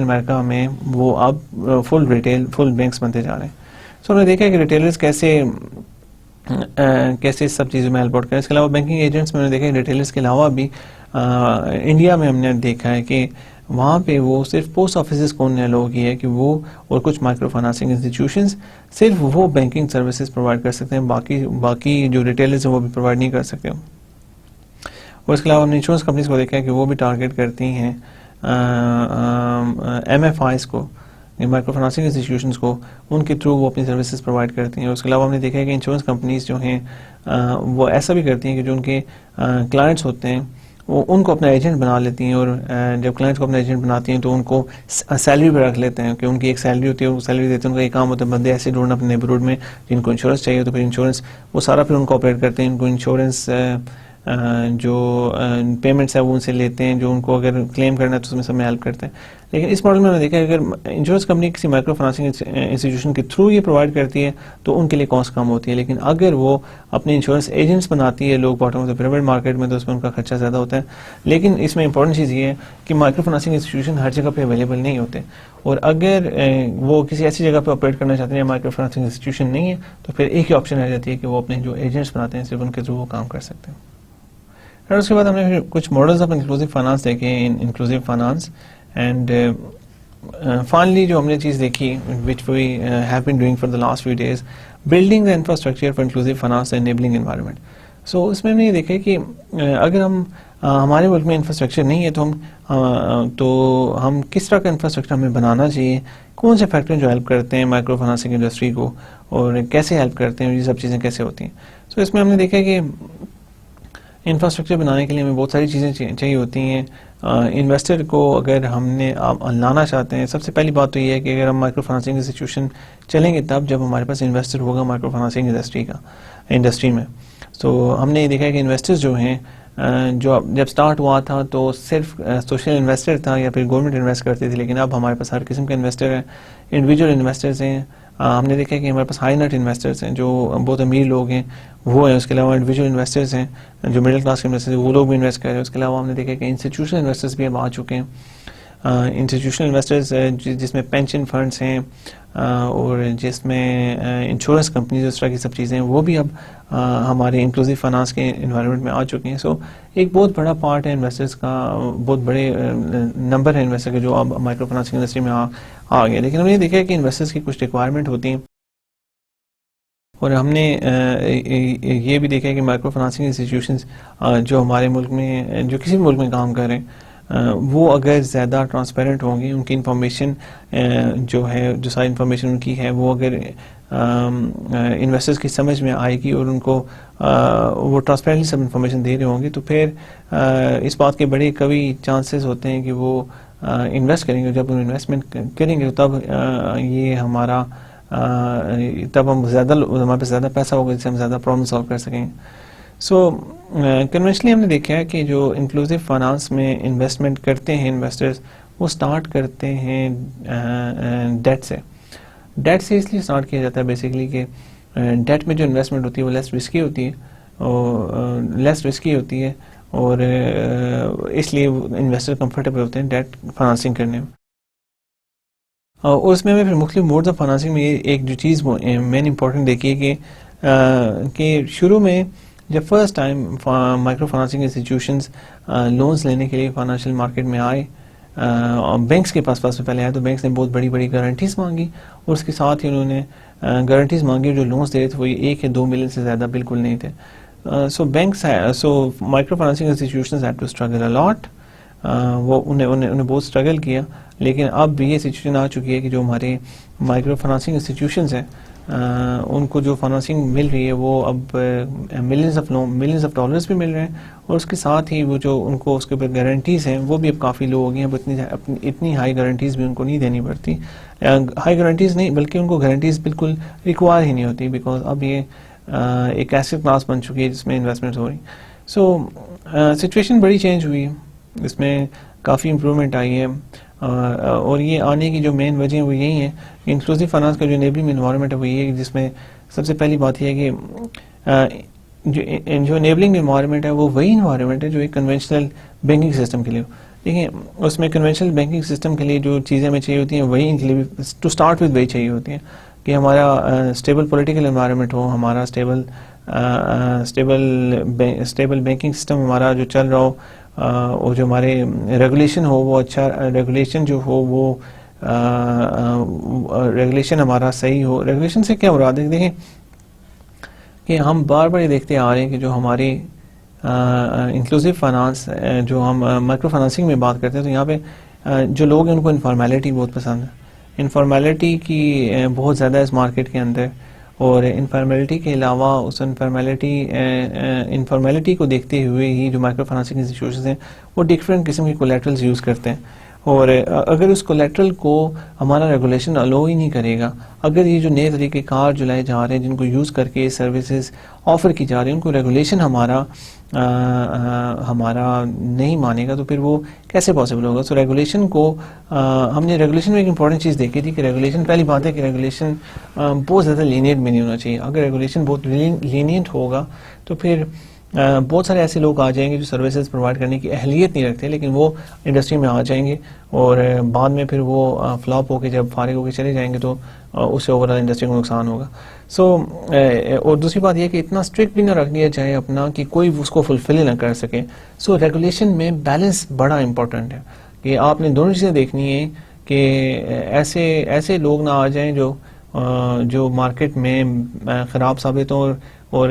امریکہ میں وہ اب فل بینکس بنتے جا رہے ہیں. سو ہم نے دیکھا ہے کہ ریٹیلرز کیسے سب چیزوں میں ہیلپ آؤٹ کریں. اس کے علاوہ بینکنگ ایجنٹس میں ہم نے دیکھا ہے ریٹیلرز کے علاوہ بھی انڈیا میں ہم نے دیکھا ہے کہ وہاں پہ وہ صرف پوسٹ آفیسز کو انہیں لوگ یہ ہے کہ وہ اور کچھ مائکرو فائنانسنگ انسٹیٹیوشنز صرف وہ بینکنگ سروسز پرووائڈ کر سکتے ہیں, باقی جو ریٹیلرز ہیں وہ بھی پرووائڈ نہیں کر سکتے. اور اس کے علاوہ ہم نے انشورنس کمپنیز کو دیکھا ہے کہ وہ بھی ٹارگیٹ کرتی ہیں ایم ایف آئیز کو, مائکرو فائنانسنگ انسٹیٹیوشنز کو, ان کے تھرو وہ اپنی سروسز پرووائڈ کرتی ہیں. اور اس کے علاوہ ہم نے دیکھا ہے کہ انشورنس کمپنیز جو ہیں وہ ایسا بھی کرتی ہیں کہ جو ان کے کلائنٹس ہوتے ہیں وہ ان کو اپنا ایجنٹ بنا لیتی ہیں, اور جب کلائنٹس کو اپنا ایجنٹ بناتی ہیں تو ان کو سیلری پہ رکھ لیتے ہیں, کہ ان کی ایک سیلری ہوتی ہے, وہ سیلری دیتے ہیں. ان کا ایک کام ہوتا ہے بندے ایسے ڈھونڈنا اپنے نیبرہڈ میں جن کو انشورنس چاہیے, تو پھر انشورنس وہ سارا پھر ان کو آپریٹ کرتے ہیں. ان کو انشورنس جو پیمنٹس ہیں وہ ان سے لیتے ہیں, جو ان کو اگر کلیم کرنا ہے تو اس میں سب میں ہیلپ کرتے ہیں. لیکن اس ماڈل میں ہم نے دیکھا ہے اگر انشورنس کمپنی کسی مائکرو فائنانسنگ انسٹیٹیوشن کے تھرو یہ پرووائڈ کرتی ہے تو ان کے لیے کاسٹ کم ہوتی ہے. لیکن اگر وہ اپنے انشورنس ایجنٹس بناتی ہے لوگ bottom of the pyramid market میں, تو اس میں ان کا خرچہ زیادہ ہوتا ہے. لیکن اس میں امپورٹنٹ چیز یہ ہے کہ مائکرو فائنانسنگ انسٹیٹیوشن ہر جگہ پہ اویلیبل نہیں ہوتے, اور اگر وہ کسی ایسی جگہ پہ آپریٹ کرنا چاہتے ہیں مائکرو فائنانسنگ انسٹیٹیوشن نہیں ہے, تو پھر ایک ہی آپشن رہ جاتی ہے کہ وہ اپنے جو ایجنٹس بناتے ہیں صرف ان کے تھرو وہ کام کر سکتے ہیں. اور اس کے بعد ہم نے کچھ ماڈلز آف انکلوسیو فائنانس دیکھے, انکلوسیو فائنانس. اینڈ finally جو ہم نے چیز دیکھی which we have been doing for the last few days, building the infrastructure for inclusive finance and enabling environment. So اس میں ہم نے یہ دیکھا کہ اگر ہم ہمارے ملک میں انفراسٹرکچر نہیں ہے تو ہم کس طرح کا انفراسٹرکچر ہمیں بنانا چاہیے, کون سے فیکٹر جو ہیلپ کرتے ہیں مائکرو فائنانسنگ انڈسٹری کو, اور کیسے ہیلپ کرتے ہیں, یہ سب چیزیں کیسے ہوتی ہیں. سو اس میں ہم نے دیکھا کہ انفراسٹرکچر بنانے کے لیے ہمیں بہت ساری چیزیں چاہیے ہوتی ہیں. انویسٹر کو اگر ہم نے لانا چاہتے ہیں, سب سے پہلی بات تو یہ ہے کہ اگر ہم مائکرو فائنانسنگ انسٹیٹیوشن چلیں گے تب جب ہمارے پاس انویسٹر ہوگا مائکرو فائنانسنگ انڈسٹری میں. تو ہم نے یہ دیکھا کہ انویسٹرز جو ہیں جو جب سٹارٹ ہوا تھا تو صرف سوشل انویسٹر تھا یا پھر گورنمنٹ انویسٹ کرتی تھی, لیکن اب ہمارے پاس ہر قسم کے انویسٹر ہیں, انڈیویجول انویسٹرز ہیں. ہم نے دیکھا کہ ہمارے پاس ہائی نیٹ انویسٹرز ہیں جو بہت امیر لوگ ہیں وہ ہیں. اس کے علاوہ انڈیویجول انویسٹرز ہیں جو مڈل کلاس کے انویسٹرز ہیں, وہ لوگ بھی انویسٹ کر رہے ہیں. اس کے علاوہ ہم نے دیکھا کہ انسٹیٹیوشنل انویسٹرز بھی اب آ چکے ہیں. انسٹیٹیوشنل انویسٹرز جس میں پینشن فنڈس ہیں اور جس میں انشورنس کمپنیز, اس طرح کی سب چیزیں ہیں, وہ بھی اب ہمارے انکلوسیو فائنانس کے انوائرمنٹ میں آ چکے ہیں. سو ایک بہت بڑا پارٹ ہے انویسٹرز کا, بہت بڑے نمبر ہے انویسٹر کے جو اب مائکرو فائنانسنگ انڈسٹری میں آ گئے. لیکن ہم نے دیکھا کہ انویسٹرز کی کچھ ریکوائرمنٹ ہوتی ہیں, اور ہم نے یہ بھی دیکھا کہ مائکرو فائنانسنگ انسٹیٹیوشنز جو ہمارے ملک میں جو کسی بھی ملک میں کام کر رہے ہیں وہ اگر زیادہ ٹرانسپیرنٹ ہوں گی, ان کی انفارمیشن جو ہے جو ساری انفارمیشن ان کی ہے وہ اگر انویسٹرز کی سمجھ میں آئے گی اور ان کو وہ ٹرانسپیرنٹلی سب انفارمیشن دے رہے ہوں گے, تو پھر اس بات کے بڑے قوی چانسز ہوتے ہیں کہ وہ انویسٹ کریں گے. جب وہ انویسٹمنٹ کریں گے تب یہ ہمارا تب ہم ہمارے پاس زیادہ پیسہ ہوگا جس سے ہم زیادہ پرابلم سالو کر سکیں. سو کنونشنلی ہم نے دیکھا ہے کہ جو انکلوسیو فائنانس میں انویسٹمنٹ کرتے ہیں انویسٹرز, وہ سٹارٹ کرتے ہیں ڈیٹ سے. ڈیٹ سے اس لیے سٹارٹ کیا جاتا ہے بیسیکلی کہ ڈیٹ میں جو انویسٹمنٹ ہوتی ہے وہ لیس رسکی ہوتی ہے اور اس لیے انویسٹر کمفرٹیبل ہوتے ہیں ڈیٹ فائنانسنگ کرنے میں. اور اس میں پھر مختلف موڈز آف فائنانسنگ میں ایک جو چیز مین امپورٹنٹ دیکھی ہے کہ شروع میں جب first time micro financing institutions loans لینے کے لیے فائنینشیل مارکیٹ میں آئے, بینکس کے پاس سے پہلے آئے, تو بینکس نے بہت بڑی بڑی گارنٹیز مانگی اور اس کے ساتھ ہی انہوں نے گارنٹیز مانگی. جو لونز دے رہے تھے وہ 1 یا 2 ملین سے زیادہ بالکل نہیں تھے. So micro financing institutions had to struggle a lot. وہ انہیں بہت اسٹرگل کیا, لیکن اب یہ سچویشن آ چکی ہے کہ جو ہمارے مائکرو فائنانسنگ انسٹیٹیوشنز ہیں ان کو جو فائنانسنگ مل رہی ہے وہ اب ملینز آف ڈالرز بھی مل رہے ہیں, اور اس کے ساتھ ہی وہ جو ان کو اس کے اوپر گارنٹیز ہیں وہ بھی اب کافی لو ہو گئی ہیں. اتنی ہائی گارنٹیز بھی ان کو نہیں دینی پڑتی, ہائی گارنٹیز نہیں بلکہ ان کو گارنٹیز بالکل ریکوائر ہی نہیں ہوتی, بیکاز اب یہ ایک ایسیٹ کلاس بن چکی ہے جس میں انویسٹمنٹ ہو رہی. سو سچویشن بڑی چینج ہوئی ہے, اس میں کافی امپرومنٹ آئی ہے, اور یہ آنے کی جو مین وجہ وہ یہی ہے کہ انکلوسیو فائنانس کا جو انیبلنگ انوائرمنٹ ہے وہ یہ ہے, جس میں سب سے پہلی بات یہ ہے کہ جو انیبلنگ انوائرمنٹ ہے وہ وہی انوائرمنٹ ہے جو ایک کنونشنل بینکنگ سسٹم کے لیے. دیکھیں اس میں کنونشنل بینکنگ سسٹم کے لیے جو چیزیں ہمیں چاہیے ہوتی ہیں وہی ان کے لیے ٹو اسٹارٹ وتھ وہی چاہیے ہوتی ہیں کہ ہمارا اسٹیبل پولیٹیکل انوائرمنٹ ہو, ہمارا اسٹیبل بینکنگ سسٹم ہمارا جو چل رہا ہو, اور جو ہمارے ریگولیشن ہو وہ اچھا ریگولیشن جو ہو وہ ریگولیشن ہمارا صحیح ہو. ریگولیشن سے کیا مراد ہے؟ دیکھیں کہ ہم بار بار یہ دیکھتے آ رہے ہیں کہ جو ہماری انکلوسیو فائنانس جو ہم مائکرو فائنانسنگ میں بات کرتے ہیں, تو یہاں پہ جو لوگ ہیں ان کو انفارمیلٹی بہت پسند ہے. انفارمیلٹی کی بہت زیادہ ہے اس مارکیٹ کے اندر, اور انفارمیلٹی کے علاوہ اس انفارمیلٹی کو دیکھتے ہوئے ہی جو مائکرو فائنانسنگ انسٹیٹیوشنز ہیں وہ ڈفرینٹ قسم کے کولیٹرلز یوز کرتے ہیں, اور اگر اس کولیٹرل کو ہمارا ریگولیشن الاؤ ہی نہیں کرے گا, اگر یہ جو نئے طریقے کار جو لائے جا رہے ہیں جن کو یوز کر کے سروسز آفر کی جا رہی ہیں ان کو ریگولیشن ہمارا نہیں مانے گا, تو پھر وہ کیسے پاسبل ہوگا. سو ریگولیشن کو ہم نے ریگولیشن میں ایک امپورٹنٹ چیز دیکھی تھی کہ ریگولیشن, پہلی بات ہے کہ ریگولیشن بہت زیادہ لینینٹ بھی نہیں ہونا چاہیے. اگر ریگولیشن بہت لینینٹ ہوگا تو پھر بہت سارے ایسے لوگ آ جائیں گے جو سروسز پرووائڈ کرنے کی اہلیت نہیں رکھتے, لیکن وہ انڈسٹری میں آ جائیں گے اور بعد میں پھر وہ فلاپ ہو کے جب فارغ ہو کے چلے جائیں گے تو اس سے اوور آل انڈسٹری کو نقصان ہوگا. سو اور دوسری بات یہ کہ اتنا اسٹرکٹ بھی نہ رکھ دیا جائے اپنا کہ کوئی اس کو فلفل ہی نہ کر سکے. سو ریگولیشن میں بیلنس بڑا امپورٹنٹ ہے کہ آپ نے دونوں چیزیں دیکھنی ہے کہ ایسے لوگ نہ آ جائیں جو مارکیٹ میں خراب ثابت ہوں اور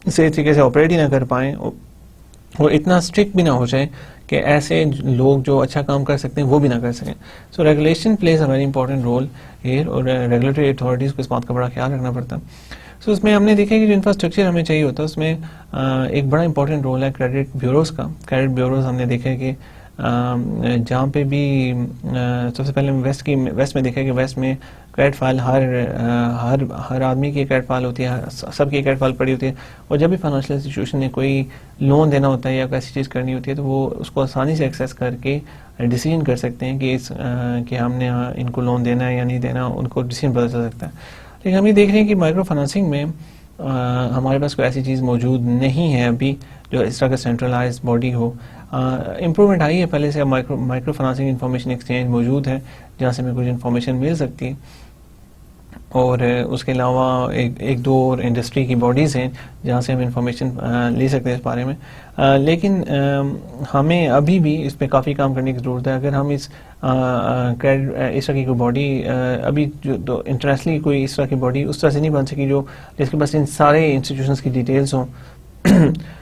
صحیح طریقے سے آپریٹ ہی نہ کر پائیں اور اتنا اسٹرکٹ بھی نہ ہو جائے کہ ایسے لوگ جو اچھا کام کر سکتے ہیں وہ بھی نہ کر سکیں. So regulation plays a very important role here, اور ریگولیٹری اتھارٹیز کو اس بات کا بڑا خیال رکھنا پڑتا ہے. سو اس میں ہم نے دیکھا کہ جو انفراسٹرکچر ہمیں چاہیے ہوتا ہے اس میں ایک بڑا امپورٹنٹ رول ہے کریڈٹ بیوروز کا. کریڈٹ بیوروز ہم نے دیکھا کہ جہاں پہ بھی سب سے پہلے ویسٹ میں دیکھا کہ ویسٹ میں کریڈٹ فائل ہر آدمی کی کریڈٹ فائل ہوتی ہے, سب کی کریڈٹ فائل پڑی ہوتی ہے, اور جب بھی فائنینشیل انسٹیٹیوشن نے کوئی لون دینا ہوتا ہے یا کوئی ایسی چیز کرنی ہوتی ہے تو وہ اس کو آسانی سے ایکسیس کر کے ڈیسیژن کر سکتے ہیں کہ ہم نے ان کو لون دینا ہے یا نہیں دینا, ان کو ڈیسیژن پتہ چل سکتا ہے. لیکن ہم یہ دیکھ رہے ہیں کہ مائکرو فائنانسنگ میں ہمارے پاس کوئی ایسی چیز موجود نہیں ہے ابھی جو اس طرح کا سینٹرلائز باڈی ہو. امپرومنٹ آئی ہے پہلے سے, مائکرو فائنانسنگ انفارمیشن ایکسچینج موجود ہے جہاں سے ہمیں کچھ انفارمیشن مل سکتی ہے, اور اس کے علاوہ ایک دو اور انڈسٹری کی باڈیز ہیں جہاں سے ہم انفارمیشن لے سکتے ہیں اس بارے میں. لیکن ہمیں ابھی بھی اس پہ کافی کام کرنے کی ضرورت ہے. اگر ہم اس طرح کی کوئی باڈی ابھی جو انٹرنیشنلی کوئی اس طرح کی باڈی اس طرح سے نہیں بن سکی جس کے پاس ان سارے انسٹیٹیوشنس کی ڈیٹیلز ہوں.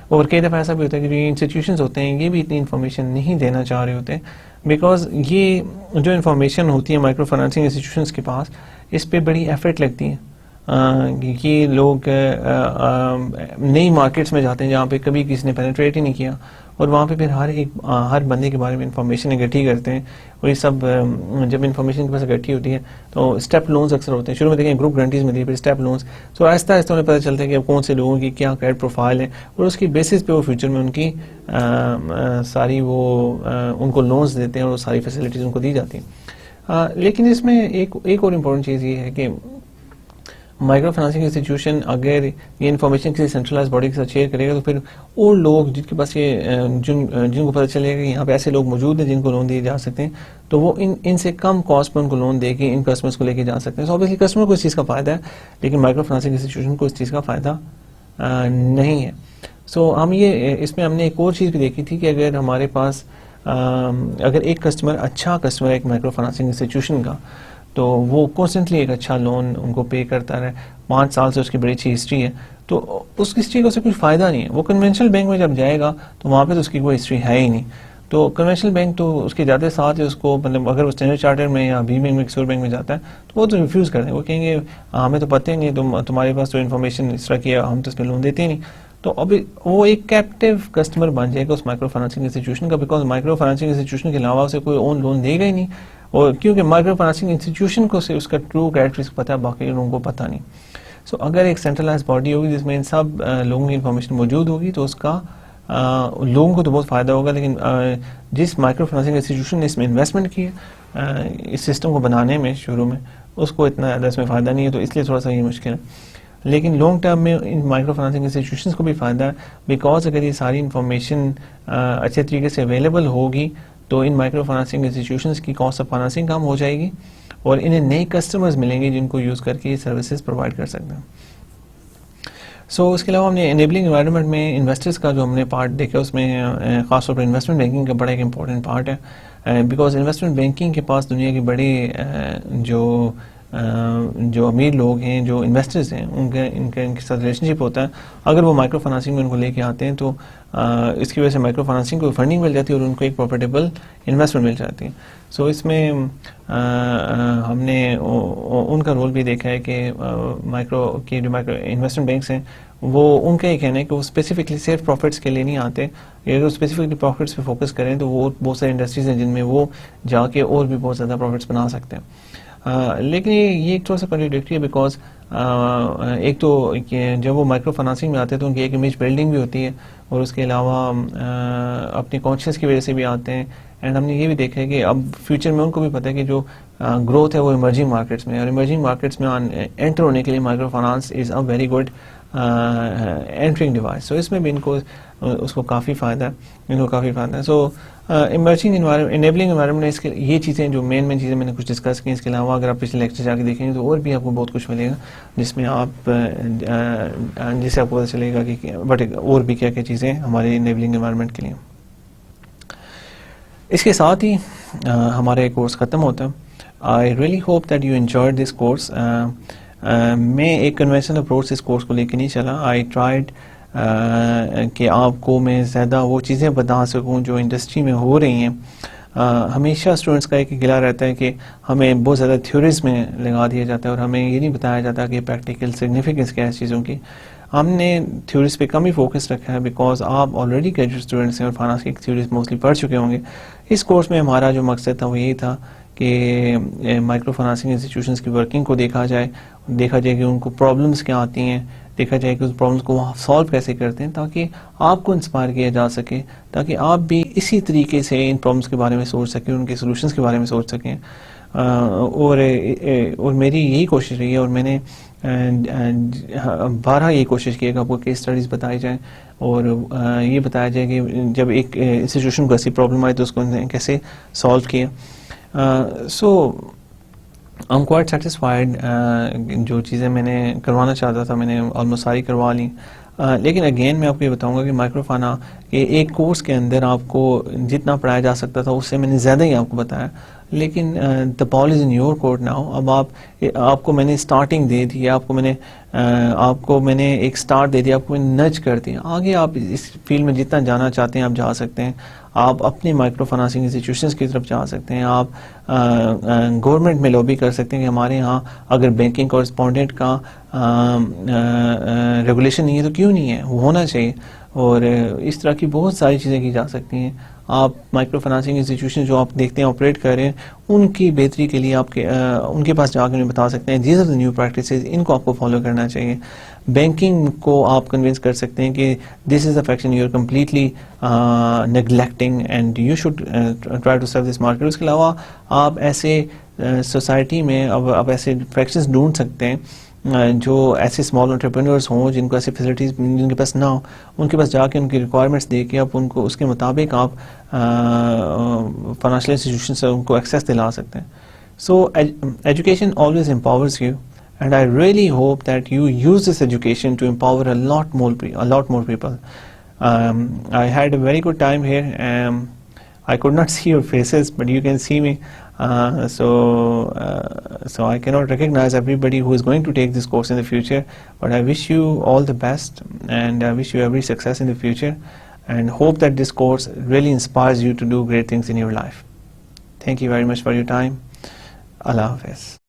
اور کئی دفعہ ایسا بھی ہوتا ہے کہ جو انسٹیٹیوشنز ہوتے ہیں یہ بھی اتنی انفارمیشن نہیں دینا چاہ رہے ہوتے, بیکاز یہ جو انفارمیشن ہوتی ہے مائکرو فائنانسنگ انسٹیٹیوشنز کے پاس اس پہ بڑی ایفرٹ لگتی ہے. یہ لوگ نئی مارکیٹس میں جاتے ہیں جہاں پہ کبھی کسی نے پینیٹریٹ ہی نہیں کیا, اور وہاں پہ پھر ہر بندے کے بارے میں انفارمیشن اکٹھی کرتے ہیں, اور یہ سب جب انفارمیشن کے پاس اکٹھی ہوتی ہے تو اسٹیپ لونز اکثر ہوتے ہیں. شروع میں دیکھیں گروپ گارنٹیز میں دی, پھر اسٹیپ لونز. سو آہستہ آہستہ انہیں پتہ چلتا ہے کہ اب کون سے لوگوں کی کیا کریڈٹ پروفائل ہے, اور اس کی بیسس پہ وہ فیوچر میں ان کی ساری ان کو لونز دیتے ہیں اور ساری فیسلٹیز ان کو دی جاتی ہیں. لیکن اس میں ایک اور امپورٹنٹ چیز یہ ہے کہ مائکرو فائنانسنگ انسٹیٹیوشن اگر یہ انفارمیشن کسی سینٹرلائز باڈی کے ساتھ شیئر کرے گا تو پھر اور لوگ جن کے پاس جن کو پتہ چلے گا کہ یہاں پہ ایسے لوگ موجود ہیں جن کو لون دیے جا سکتے ہیں, تو وہ ان سے کم کاسٹ میں ان کو لون دے کے ان کسٹمرس کو لے کے جا سکتے ہیں. سو obviously کسٹمر کو اس چیز کا فائدہ ہے, لیکن مائکرو فائنانسنگ انسٹیٹیوشن کو اس چیز کا فائدہ نہیں ہے. سو اس میں ہم نے ایک اور چیز بھی دیکھی تھی کہ اگر ہمارے پاس اگر ایک کسٹمر اچھا کسٹمر ہے ایک مائکرو فائنانسنگ انسٹیٹیوشن کا, تو وہ کانسٹنٹلی ایک اچھا لون ان کو پے کرتا رہے, 5 سال سے اس کی بڑی اچھی ہسٹری ہے, تو اس ہسٹری کا اسے کچھ فائدہ نہیں ہے. وہ کنونشنل بینک میں جب جائے گا تو وہاں پہ تو اس کی کوئی ہسٹری ہے ہی نہیں. تو کنونشنل بینک تو اس کے جاتے ساتھ اس کو مطلب اگر وہ اسٹینڈرڈ چارٹر میں یا بی بینک میں کسی اور بینک میں جاتا ہے تو وہ تو ریفیوز کر دیں. وہ کہیں گے ہمیں تو پتہ ہی نہیں, تمہارے پاس تو انفارمیشن اس طرح کی ہے, ہم تو اس پہ لون دیتے ہی نہیں. تو اب وہ ایک کیپٹیو کسٹمر بن جائے گا اس مائکرو فائنانسنگ انسٹیٹیوشن کا, بیکاز مائکرو فائنانسنگ انسٹیٹیوشن کے علاوہ اسے کوئی اون لون دے گا ہی نہیں, اور کیونکہ مائکرو فائنانسنگ انسٹیٹیوشن کو سے اس کا ٹرو کریکٹرسٹک پتہ ہے, باقی لوگوں کو پتہ نہیں. سو اگر ایک سینٹرلائز باڈی ہوگی جس میں ان سب لوگوں کی انفارمیشن موجود ہوگی تو اس کا لوگوں کو تو بہت فائدہ ہوگا, لیکن جس مائکرو فائنانسنگ انسٹیٹیوشن نے اس میں انویسٹمنٹ کی ہے اس سسٹم کو بنانے میں شروع میں, اس کو اتنا زیادہ اس میں فائدہ نہیں ہے, تو اس لیے تھوڑا سا یہ مشکل ہے. لیکن لانگ ٹرم میں ان مائکرو فائنانسنگ انسٹیٹیوشنس کو بھی فائدہ ہے, بیکاز اگر یہ ساری انفارمیشن اچھے طریقے سے اویلیبل ہوگی تو ان مائکرو فائنانسنگ انسٹیٹیوشنس کی کاسٹ آف فائنانسنگ کم ہو جائے گی, اور انہیں نئے کسٹمرز ملیں گے جن کو یوز کر کے یہ سروسز پرووائڈ کر سکتے ہیں. سو اس کے علاوہ ہم نے انیبلنگ انوائرمنٹ میں انویسٹرز کا جو ہم نے پارٹ دیکھا, اس میں خاص طور پر انویسٹمنٹ بینکنگ کا بڑا ایک امپورٹنٹ پارٹ ہے, بیکاز انویسٹمنٹ بینکنگ کے پاس دنیا کے بڑے جو امیر لوگ ہیں, جو انویسٹرز ہیں, ان کے ساتھ ریلیشن شپ ہوتا ہے. اگر وہ مائکرو فائنانسنگ میں ان کو لے کے آتے ہیں تو اس کی وجہ سے مائکرو فائنانسنگ کو فنڈنگ مل جاتی ہے اور ان کو ایک پروفیٹیبل انویسٹمنٹ مل جاتی ہے. سو اس میں ہم نے ان کا رول بھی دیکھا ہے کہ مائکرو انویسٹمنٹ بینکس ہیں, وہ ان کا یہ کہنا ہے کہ وہ اسپیسیفکلی صرف پروفٹس کے لیے نہیں آتے, اگر وہ اسپیسیفکلی پروفٹس پہ فوکس کریں تو وہ بہت ساری انڈسٹریز ہیں جن میں وہ جا کے اور بھی بہت زیادہ پروفٹس بنا سکتے ہیں. لیکن یہ ایک تھوڑا سا کنٹراڈکٹری ہے, بیکاز ایک تو جب وہ مائکرو فائنانسنگ میں آتے ہیں تو ان کی ایک امیج بلڈنگ بھی ہوتی ہے, اور اس کے علاوہ اپنی کانشیس کی وجہ سے بھی آتے ہیں. اینڈ ہم نے یہ بھی دیکھا ہے کہ اب فیوچر میں ان کو بھی پتہ ہے کہ جو گروتھ ہے وہ ایمرجنگ مارکیٹس میں, اور ایمرجنگ مارکیٹس میں انٹر ہونے کے لیے micro finance is a very good entering device. So اس میں بھی اس کو کافی فائدہ ہے. سو ایمرجنگ انیبلنگ انوائرمنٹ میں یہ چیزیں جو مین چیزیں میں نے کچھ ڈسکس کی. اس کے علاوہ اگر آپ پچھلے لیکچر جا کے دیکھیں گے تو اور بھی آپ کو بہت کچھ ملے گا جس میں جس سے آپ کو پتہ چلے گا کہ اور بھی کیا کیا چیزیں ہمارے انیبلنگ انوائرمنٹ کے لیے. اس کے ساتھ ہی ہمارا یہ کورس ختم ہوتا ہے. I really hope that you enjoyed this course. میں ایک کنونشنل اپروچ سے اس کورس کو لے کے نہیں چلا. آئی ٹرائیڈ کہ آپ کو میں زیادہ وہ چیزیں بتا سکوں جو انڈسٹری میں ہو رہی ہیں. ہمیشہ اسٹوڈنٹس کا ایک گلا رہتا ہے کہ ہمیں بہت زیادہ تھیوریز میں لگا دیا جاتا ہے اور ہمیں یہ نہیں بتایا جاتا کہ پریکٹیکل سگنیفیکنس کیا ہے اس چیزوں کی. ہم نے تھیوریز پہ کم ہی فوکس رکھا ہے بیکاز آپ آلریڈی گریجویٹ اسٹوڈنٹس ہیں اور فائنانس کی تھیوریز موسٹلی پڑھ چکے ہوں گے. اس کورس میں ہمارا جو مقصد تھا وہ یہی تھا کہ مائکرو فائنانسنگ انسٹیٹیوشنس کی ورکنگ کو دیکھا جائے کہ ان کو پرابلمس کیا آتی ہیں, دیکھا جائے کہ اس پرابلمس کو وہ سالو کیسے کرتے ہیں, تاکہ آپ کو انسپائر کیا جا سکے, تاکہ آپ بھی اسی طریقے سے ان پرابلمس کے بارے میں سوچ سکیں, ان کے سولوشنس کے بارے میں سوچ سکیں. اور میری یہی کوشش رہی ہے اور میں نے بارہا یہی کوشش کی ہے کہ آپ کو کیس اسٹڈیز بتائی جائیں اور یہ بتایا جائے کہ جب ایک انسٹیٹیوشن کو ایسی پرابلم آئی تو اس کو کیسے سالو کیا. سو آئی ایم کوائٹ سیٹسفائڈ. جو چیزیں میں نے کروانا چاہتا تھا میں نے آلموسٹ ساری کروا لی. لیکن اگین میں آپ کو یہ بتاؤں گا کہ مائکرو فائنا کے ایک کورس کے اندر آپ کو جتنا پڑھایا جا سکتا تھا اس سے میں نے زیادہ ہی آپ کو بتایا. لیکن دا بال از ان یور کورٹ ناؤ. اب آپ کو میں نے اسٹارٹنگ دے دی, آپ کو میں نے ایک اسٹارٹ دے دیا, آپ کو میں نے نج کر دیا. آگے آپ اس فیلڈ میں جتنا جانا چاہتے ہیں آپ جا سکتے ہیں. آپ اپنی مائکرو فائنانسنگ انسٹیٹیوشنس کی طرف جا سکتے ہیں. آپ گورنمنٹ میں لابی کر سکتے ہیں کہ ہمارے ہاں اگر بینکنگ کورسپونڈنٹ کا ریگولیشن نہیں ہے تو کیوں نہیں ہے, وہ ہونا چاہیے. اور اس طرح کی بہت ساری چیزیں کی جا سکتی ہیں. آپ مائکرو فائنانسنگ انسٹیٹیوشن جو آپ دیکھتے ہیں آپریٹ کر رہے ہیں ان کی بہتری کے لیے آپ ان کے پاس جا کے انہیں بتا سکتے ہیں these are the new practices, ان کو آپ کو فالو کرنا چاہیے. بینکنگ کو آپ کنونس کر سکتے ہیں کہ this is a faction you are completely neglecting and you should try to serve this market. اس کے علاوہ آپ ایسے سوسائٹی میں اب ایسے فیکشنز ڈھونڈ سکتے ہیں جو ایسے اسمال انٹرپرینورس ہوں جن کو ایسی فیسلٹیز جن کے پاس نہ ہو, ان کے پاس جا کے ان کی ریکوائرمنٹس دے کے آپ ان کو اس کے مطابق آپ فائنینشیل انسٹیٹیوشن سے ان کو ایکسیس دلا سکتے ہیں. So education always empowers you and I really hope that you use this education to empower a lot more people. I had a very good time here. I could not see your faces, but you can see me. So I cannot recognize everybody who is going to take this course in the future, but I wish you all the best and I wish you every success in the future and hope that this course really inspires you to do great things in your life. Thank you very much for your time. Allah Hafiz.